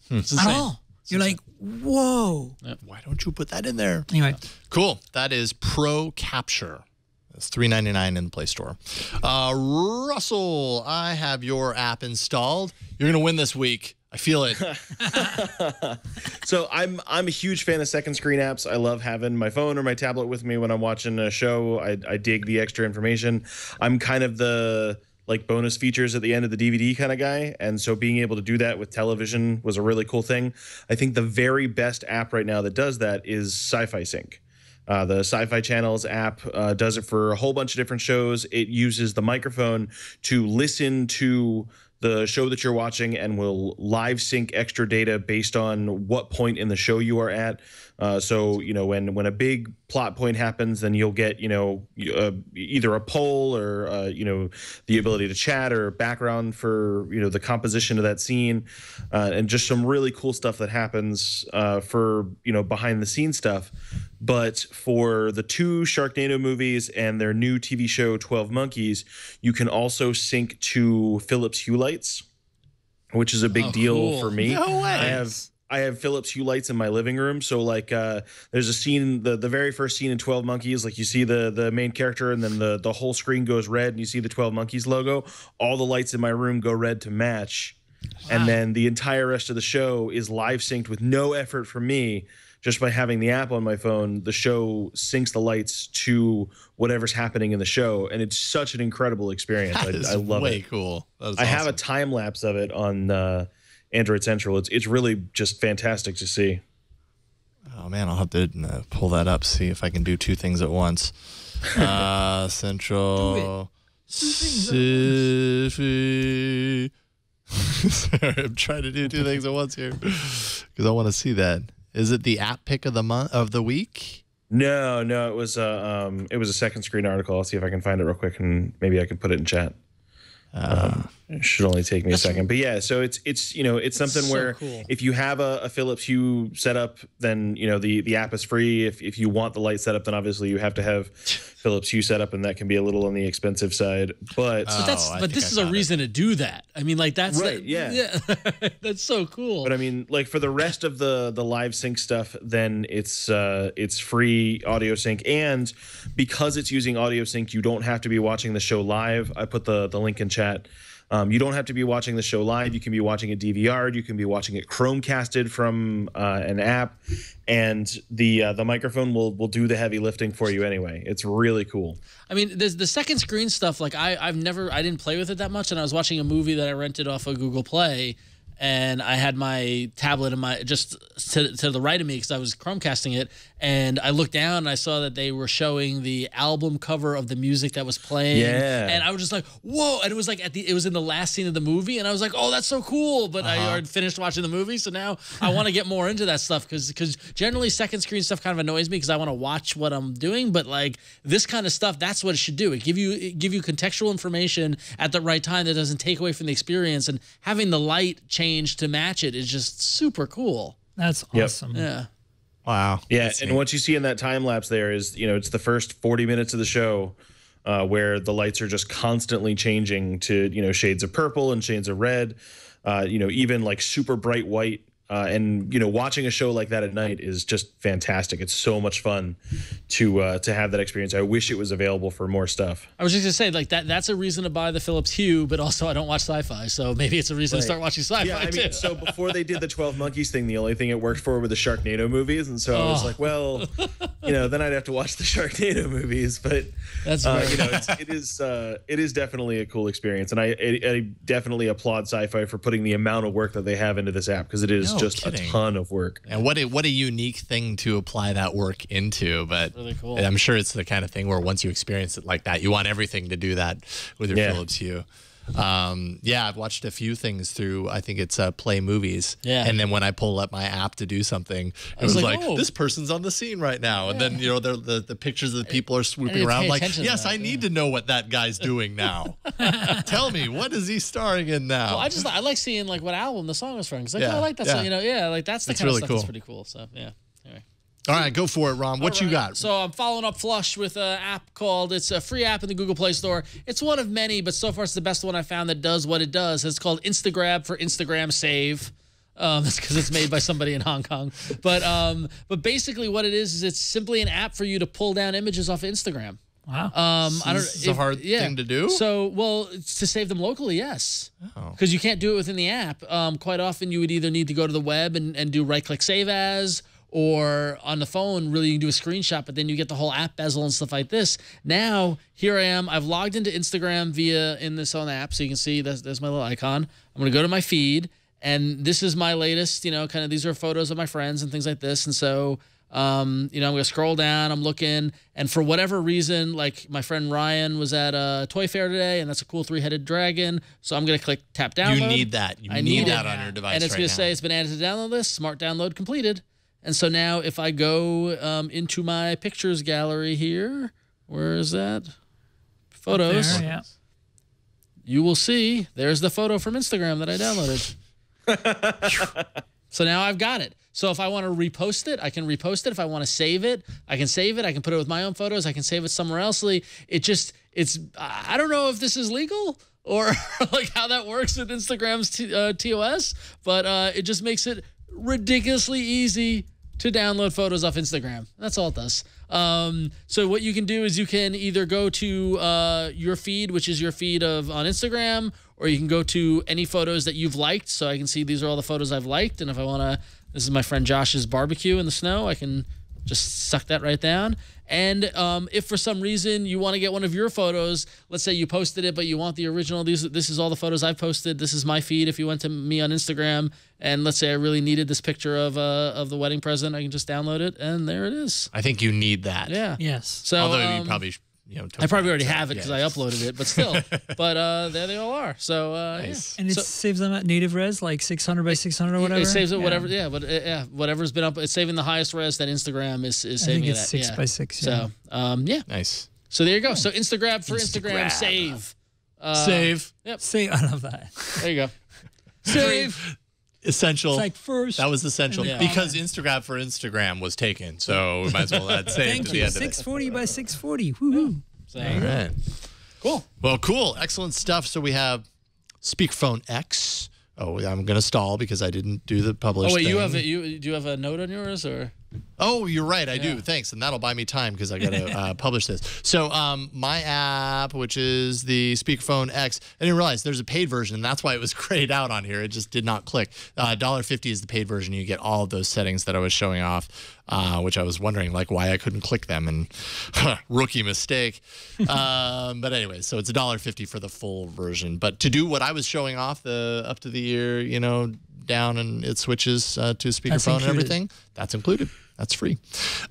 at all. You're like, whoa. Why don't you put that in there? Anyway, cool. That is Pro Capture. It's $3.99 in the Play Store. Russell, I have your app installed. You're gonna win this week. I feel it. So I'm a huge fan of second screen apps. I love having my phone or my tablet with me when I'm watching a show. I dig the extra information. I'm kind of the like bonus features at the end of the DVD kind of guy. And so being able to do that with television was a really cool thing. I think the very best app right now that does that is Sci-Fi Sync. The Sci-Fi Channels app does it for a whole bunch of different shows. It uses the microphone to listen to the show that you're watching and will live sync extra data based on what point in the show you are at. So, you know, when a big plot point happens, then you'll get, you know, either a poll or, you know, the ability to chat or background for, you know, the composition of that scene and just some really cool stuff that happens for, you know, behind the scenes stuff. But for the 2 Sharknado movies and their new TV show 12 Monkeys, you can also sync to Philips Hue lights, which is a big deal for me. No way. I have Philips Hue lights in my living room. So like there's a scene, the very first scene in 12 Monkeys, like you see the main character and then the whole screen goes red and you see the 12 Monkeys logo. All the lights in my room go red to match. Wow. And then the entire rest of the show is live synced with no effort from me. Just by having the app on my phone, the show syncs the lights to whatever's happening in the show. And it's such an incredible experience. I love it. Way cool. I have a time lapse of it on Android Central. It's really just fantastic to see. Oh man, I'll have to pull that up, see if I can do 2 things at once. Central. Sorry, I'm trying to do 2 things at once here because I want to see that. Is it the app pick of the week? No, it was a second screen article. I'll see if I can find it real quick and maybe I can put it in chat. It should only take me a second, but yeah. So it's you know, it's something so where cool. If you have a Philips Hue setup, then you know the app is free. If you want the light setup, then obviously you have to have Philips Hue setup, and that can be a little on the expensive side. But this is a reason to do that. I mean, like that's right. Yeah, that's so cool. But I mean, like for the rest of the live sync stuff, then it's free audio sync, and because it's using audio sync, you don't have to be watching the show live. I put the link in chat. You don't have to be watching the show live. You can be watching it DVR'd. You can be watching it Chromecasted from an app, and the microphone will do the heavy lifting for you anyway. It's really cool. I mean, there's the second screen stuff. Like I didn't play with it that much, and I was watching a movie that I rented off of Google Play. And I had my tablet in my just to the right of me because I was Chromecasting it, and I looked down and I saw that they were showing the album cover of the music that was playing. Yeah. And I was just like, whoa! And it was like it was in the last scene of the movie, and I was like, oh, that's so cool. But I already finished watching the movie, so now I want to get more into that stuff because generally second screen stuff kind of annoys me because I want to watch what I'm doing. But like this kind of stuff, that's what it should do. It give you contextual information at the right time that doesn't take away from the experience, and having the light change to match it is just super cool. That's awesome. Yeah. Wow. Yeah, and what you see in that time lapse there is, it's the first 40 minutes of the show where the lights are just constantly changing to, shades of purple and shades of red, even like super bright white. And watching a show like that at night is just fantastic. It's so much fun to have that experience. I wish it was available for more stuff. I was just gonna say like that's a reason to buy the Philips Hue, but also I don't watch sci-fi, so maybe it's a reason to start watching sci-fi. Yeah, I too. mean, so before they did the 12 Monkeys thing, the only thing it worked for were the Sharknado movies, and so I was like, well, then I'd have to watch the Sharknado movies. But that's it is definitely a cool experience, and I definitely applaud Sci-Fi for putting the amount of work that they have into this app because it is just a ton of work. And what a unique thing to apply that work into. But really cool. I'm sure it's the kind of thing where once you experience it like that, you want everything to do that with your Philips Hue. I've watched a few things through, I think it's Play Movies. Yeah. And then when I pull up my app to do something, it was like, this person's on the scene right now. And then, the pictures of the people are swooping around like, yes, I need to know what that guy's doing now. Tell me, what is he starring in now? Well, I like seeing like what album the song is from because I like that song, like that's the kind really of stuff cool. that's pretty cool. So yeah. Anyway. All right, go for it, Ron. What you got? So I'm following up flush with an app called, it's a free app in the Google Play Store. It's one of many, but so far it's the best one I found that does what it does. It's called Instagrab for Instagram Save. That's because it's made by somebody in Hong Kong. But basically what it is it's simply an app for you to pull down images off of Instagram. Wow. It's a hard thing to do? So, to save them locally, yes. Because you can't do it within the app. Quite often you would either need to go to the web and do right-click save as, or on the phone, really you can do a screenshot, but then you get the whole app bezel and stuff like this. Now, here I am. I've logged into Instagram in this own app, so you can see there's my little icon. I'm going to go to my feed, and this is my latest, kind of these are photos of my friends and things like this. And so, I'm going to scroll down, I'm looking, and for whatever reason, like my friend Ryan was at a toy fair today, and that's a cool 3-headed dragon, so I'm going to click tap download. You need that. You need that on your device. And it's going to say it's been added to the download list, smart download completed. And so now if I go into my pictures gallery here, where is that? Photos. There, You will see there's the photo from Instagram that I downloaded. So now I've got it. So if I want to repost it, I can repost it. If I want to save it, I can save it. I can put it with my own photos. I can save it somewhere else. I don't know if this is legal or like how that works with Instagram's TOS, but it just makes it ridiculously easy to download photos off Instagram. That's all it does. So what you can do is you can either go to your feed, which is your feed on Instagram, or you can go to any photos that you've liked. So I can see these are all the photos I've liked. And if I want to, this is my friend Josh's barbecue in the snow, I can just suck that right down. And if for some reason you want to get one of your photos, let's say you posted it, but you want the original, this is all the photos I've posted. This is my feed. If you went to me on Instagram, and let's say I really needed this picture of the wedding present, I can just download it, and there it is. I think you need that. Yeah. Yes. So although you probably, I probably already have it because I uploaded it, but still. But there they all are. So nice. And it saves them at native res, like 600 by 600 or whatever. It saves it whatever. Yeah, but whatever's been up. It's saving the highest res that Instagram is saving it at. 6 by 6. So nice. So there you go. So Instagram for Instagram save. Save. Yep. Save. I love that. There you go. Save. Essential. It's like first. That was essential because Instagram for Instagram was taken, so we might as well add save to the end of it. 640 by 640. Woohoo! So, all right. Cool. Well, cool. Excellent stuff. So we have Speakerphone X. Oh, I'm going to stall because I didn't do the publish. Oh wait, thing. do you have a note on yours or? Oh, you're right. I do. Thanks. And that'll buy me time because I got to publish this. So my app, which is the Speakerphone X, I didn't realize there's a paid version, and that's why it was grayed out on here. It just did not click. $1.50 is the paid version. You get all of those settings that I was showing off, which I was wondering like why I couldn't click them, and rookie mistake. But anyway, so it's $1.50 for the full version. But to do what I was showing off, the up to the ear, you know, down and it switches to speakerphone and everything, that's included. That's free.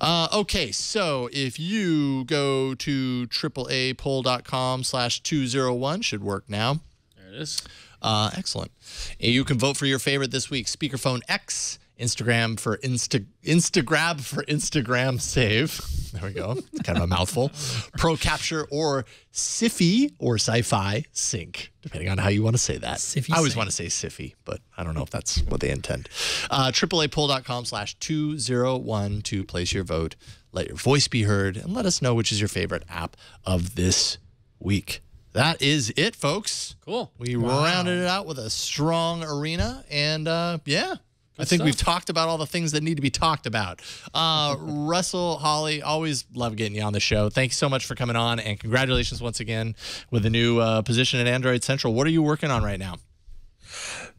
Okay, so if you go to AAApoll.com/201, should work now. There it is. Excellent. You can vote for your favorite this week. Speakerphone X, Instagram for Instagrab for Instagram save. There we go. It's kind of a mouthful. Pro Capture or Sci-fi or Sci-fi sync, depending on how you want to say that. I always want to say Sci-fi, but I don't know if that's what they intend. AAApoll.com/201 to place your vote. Let your voice be heard, and let us know which is your favorite app of this week. That is it, folks. Cool. We rounded it out with a strong arena, and yeah. I think we've talked about all the things that need to be talked about. Russell, Holly, always love getting you on the show. Thanks so much for coming on, and congratulations once again with the new position at Android Central. What are you working on right now?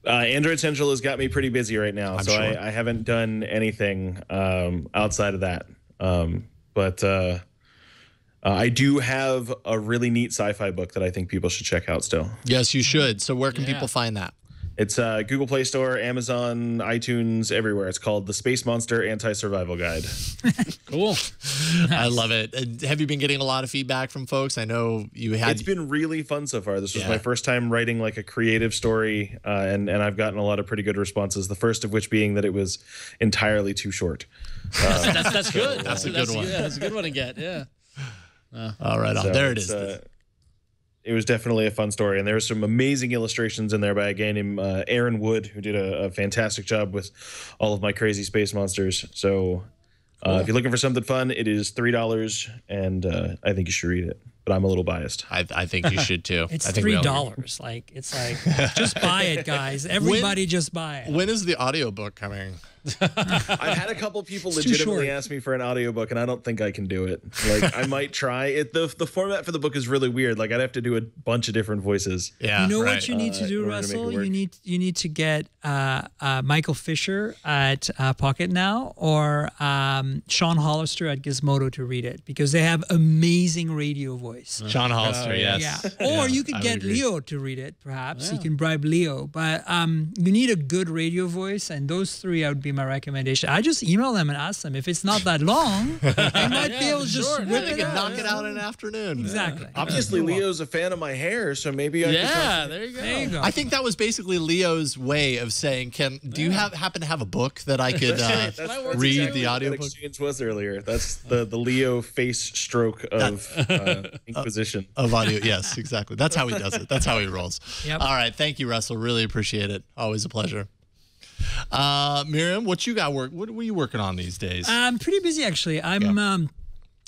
Android Central has got me pretty busy right now, so sure. I haven't done anything outside of that. But I do have a really neat sci-fi book that I think people should check out still. Yes, you should. So where can people find that? It's Google Play Store, Amazon, iTunes, everywhere. It's called The Space Monster Anti-Survival Guide. Cool. I love it. Have you been getting a lot of feedback from folks? I know you had. It's been really fun so far. This was my first time writing like a creative story, and I've gotten a lot of pretty good responses. The first of which being that it was entirely too short. That's good. That's a good one. Yeah, that's a good one to get. Yeah. All right, on. So there it is. It was definitely a fun story, and there were some amazing illustrations in there by a guy named Aaron Wood, who did a fantastic job with all of my crazy space monsters. So if you're looking for something fun, it is $3, and I think you should read it. But I'm a little biased. I think you should too. It's $3. Like it's like just buy it, guys. Everybody just buy it. When is the audiobook coming? I've had a couple people legitimately ask me for an audiobook, and I don't think I can do it. Like I might try it. The format for the book is really weird. Like I'd have to do a bunch of different voices. Yeah, you know what you need to do, Russell? You need to get Michael Fisher at Pocket Now or Sean Hollister at Gizmodo to read it, because they have amazing radio voice. Sean Hollister, yes. Yeah. Or you could get Leo to read it, perhaps. You can bribe Leo. But you need a good radio voice, and those three would be my recommendation. I just email them and ask them if it's not that long. I might be able to just whip it out. Knock it out in an afternoon. Exactly. Obviously, Leo's a fan of my hair, so maybe I could there you go. There you go. I think that was basically Leo's way of saying, do you happen to have a book that I could read the audiobook? That exchange was earlier. That's the Leo face stroke of Inquisition. Of audio, yes, exactly. That's how he does it. That's how he rolls. Yep. All right, thank you, Russell. Really appreciate it. Always a pleasure. Myriam, what you got what were you working on these days? I'm pretty busy, actually. I'm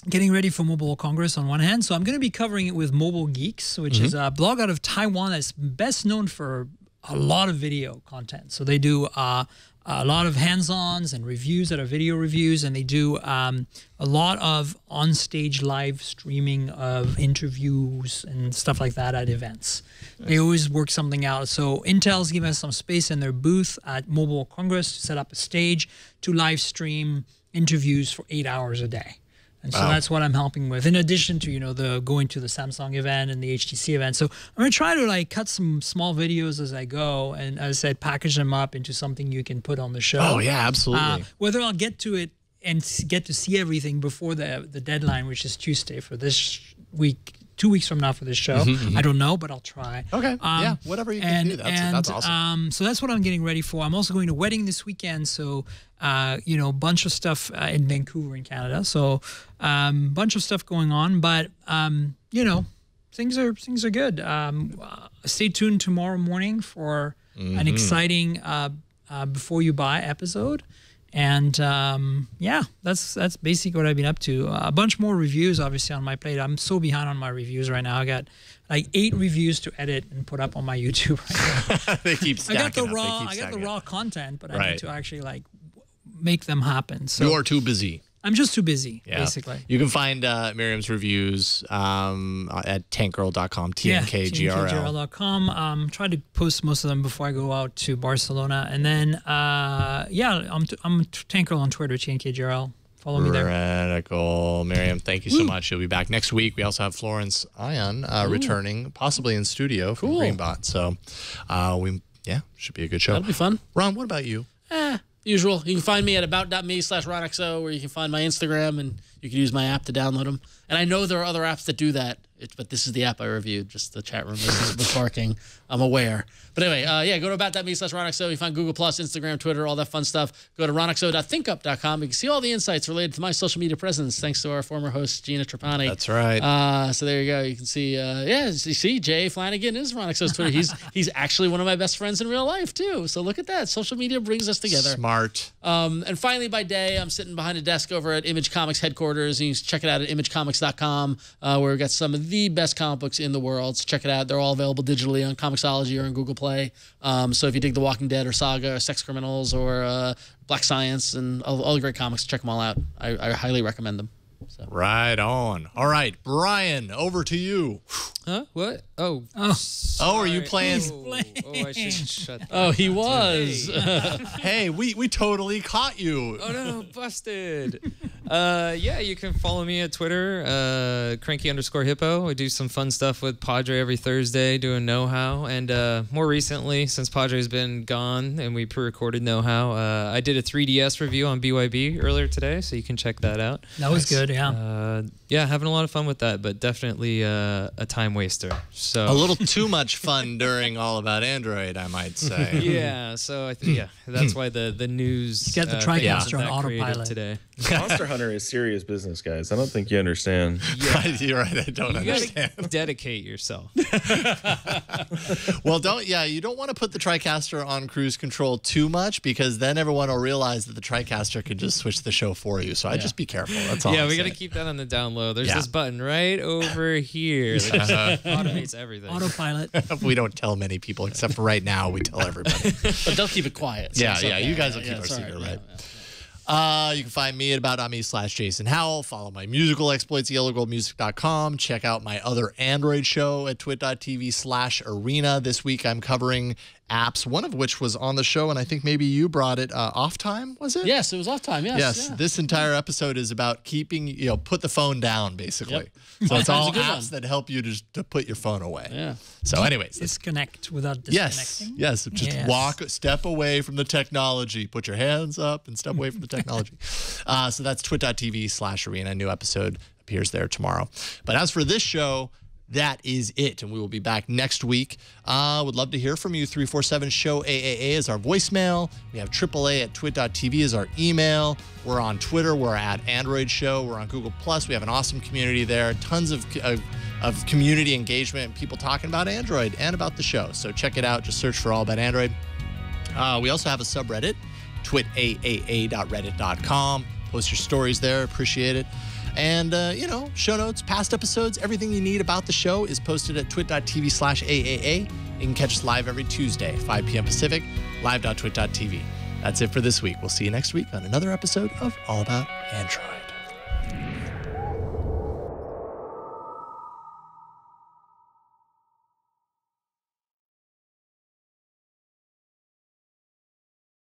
getting ready for Mobile Congress on one hand, so I'm going to be covering it with Mobile Geeks, which is a blog out of Taiwan that's best known for a lot of video content. So they do a lot of hands-ons and reviews that are video reviews, and they do a lot of on-stage live streaming of interviews and stuff like that at events. Nice. They always work something out. So Intel's given us some space in their booth at Mobile Congress to set up a stage to live stream interviews for 8 hours a day. And so that's what I'm helping with, in addition to, the going to the Samsung event and the HTC event. So I'm going to try to cut some small videos as I go, and as I said, package them up into something you can put on the show. Oh, yeah, absolutely. Whether I'll get to it and get to see everything before the deadline, which is Tuesday for this week, 2 weeks from now for this show. I don't know, but I'll try. Okay. Yeah, whatever you can do. That's awesome. So that's what I'm getting ready for. I'm also going to a wedding this weekend, so a bunch of stuff in Vancouver in Canada. So bunch of stuff going on, but things are good. Stay tuned tomorrow morning for an exciting Before You Buy episode. And that's basically what I've been up to. A bunch more reviews, obviously, on my plate. I'm so behind on my reviews right now. I got like 8 reviews to edit and put up on my YouTube right now. They keep stacking I got the raw content, but I need to actually make them happen. So You're too busy. I'm just too busy, basically. You can find Myriam's reviews at tankgirl.com, tnkgrl.com. Try to post most of them before I go out to Barcelona. And then, I'm Tankgirl on Twitter, TNKGRL. Follow me there. Radical. Myriam, thank you so much. She'll be back next week. We also have Florence Ion returning, possibly in studio from Greenbot. So, should be a good show. That'll be fun. Ron, what about you? Usual. You can find me at about.me/RonXO, where you can find my Instagram, and you can use my app to download them. And I know there are other apps that do that, but this is the app I reviewed. Just the chat room was barking. I'm aware. But anyway, go to about.me/RonXO. You find Google+, Instagram, Twitter, all that fun stuff. Go to ronxo.thinkup.com. You can see all the insights related to my social media presence, thanks to our former host, Gina Trapani. That's right. So there you go. You can see, you see, Jay Flanagan is RonXo's Twitter. He's actually one of my best friends in real life, too. So look at that. Social media brings us together. Smart. And finally, by day, I'm sitting behind a desk over at Image Comics headquarters. You can check it out at imagecomics.com, where we've got some of the best comic books in the world. So check it out. They're all available digitally on Comixology or on Google Play. So if you dig The Walking Dead or Saga or Sex Criminals or Black Science and all the great comics, check them all out. I highly recommend them. So. Right on. All right, Bryan, over to you. Huh? What? Oh. Are you playing? I should shut that. Oh, he was. Hey, we totally caught you. Oh no, busted. You can follow me at Twitter, cranky_hippo. I do some fun stuff with Padre every Thursday, doing know-how. And more recently, since Padre's been gone and we pre-recorded know-how, I did a 3DS review on BYB earlier today, so you can check that out. That was good, yeah. Having a lot of fun with that, but definitely a time waster. So a little too much fun during All About Android, I might say. Yeah, so I think that's why the news. You got the TriCaster on autopilot today. Monster Hunter is serious business, guys. I don't think you understand. Yeah. You're right. I don't understand. Dedicate yourself. Well, you don't want to put the TriCaster on cruise control too much, because then everyone will realize that the TriCaster can just switch the show for you. So I just be careful. That's all. Yeah, we got to keep that on the down low. There's this button right over here that automates everything. Autopilot. We don't tell many people, except for right now. We tell everybody. But they'll keep it quiet. So you guys will keep our secret, right? You can find me at about.me/Jason Howell. Follow my musical exploits, yellowgoldmusic.com. Check out my other Android show at twit.tv/arena. This week I'm covering apps, one of which was on the show, and I think maybe you brought it off time, was it? Yes, it was off time, yes. Yeah. This entire episode is about keeping, put the phone down, basically. Yep. So it's all apps that help you to put your phone away. Yeah. So anyways. Disconnect without disconnecting. Yes. Just step away from the technology. Put your hands up and step away from the technology. So that's twit.tv/arena. New episode appears there tomorrow. But as for this show, that is it, and we will be back next week. Would love to hear from you. 347-SHOW-AAA is our voicemail. We have AAA at twit.tv is our email. We're on Twitter. We're at Android Show. We're on Google+. We have an awesome community there. Tons of community engagement and people talking about Android and about the show. So check it out. Just search for All About Android. We also have a subreddit, twitaaa.reddit.com. Post your stories there. Appreciate it. And, show notes, past episodes, everything you need about the show is posted at twit.tv/AAA. You can catch us live every Tuesday, 5 p.m. Pacific, live.twit.tv. That's it for this week. We'll see you next week on another episode of All About Android.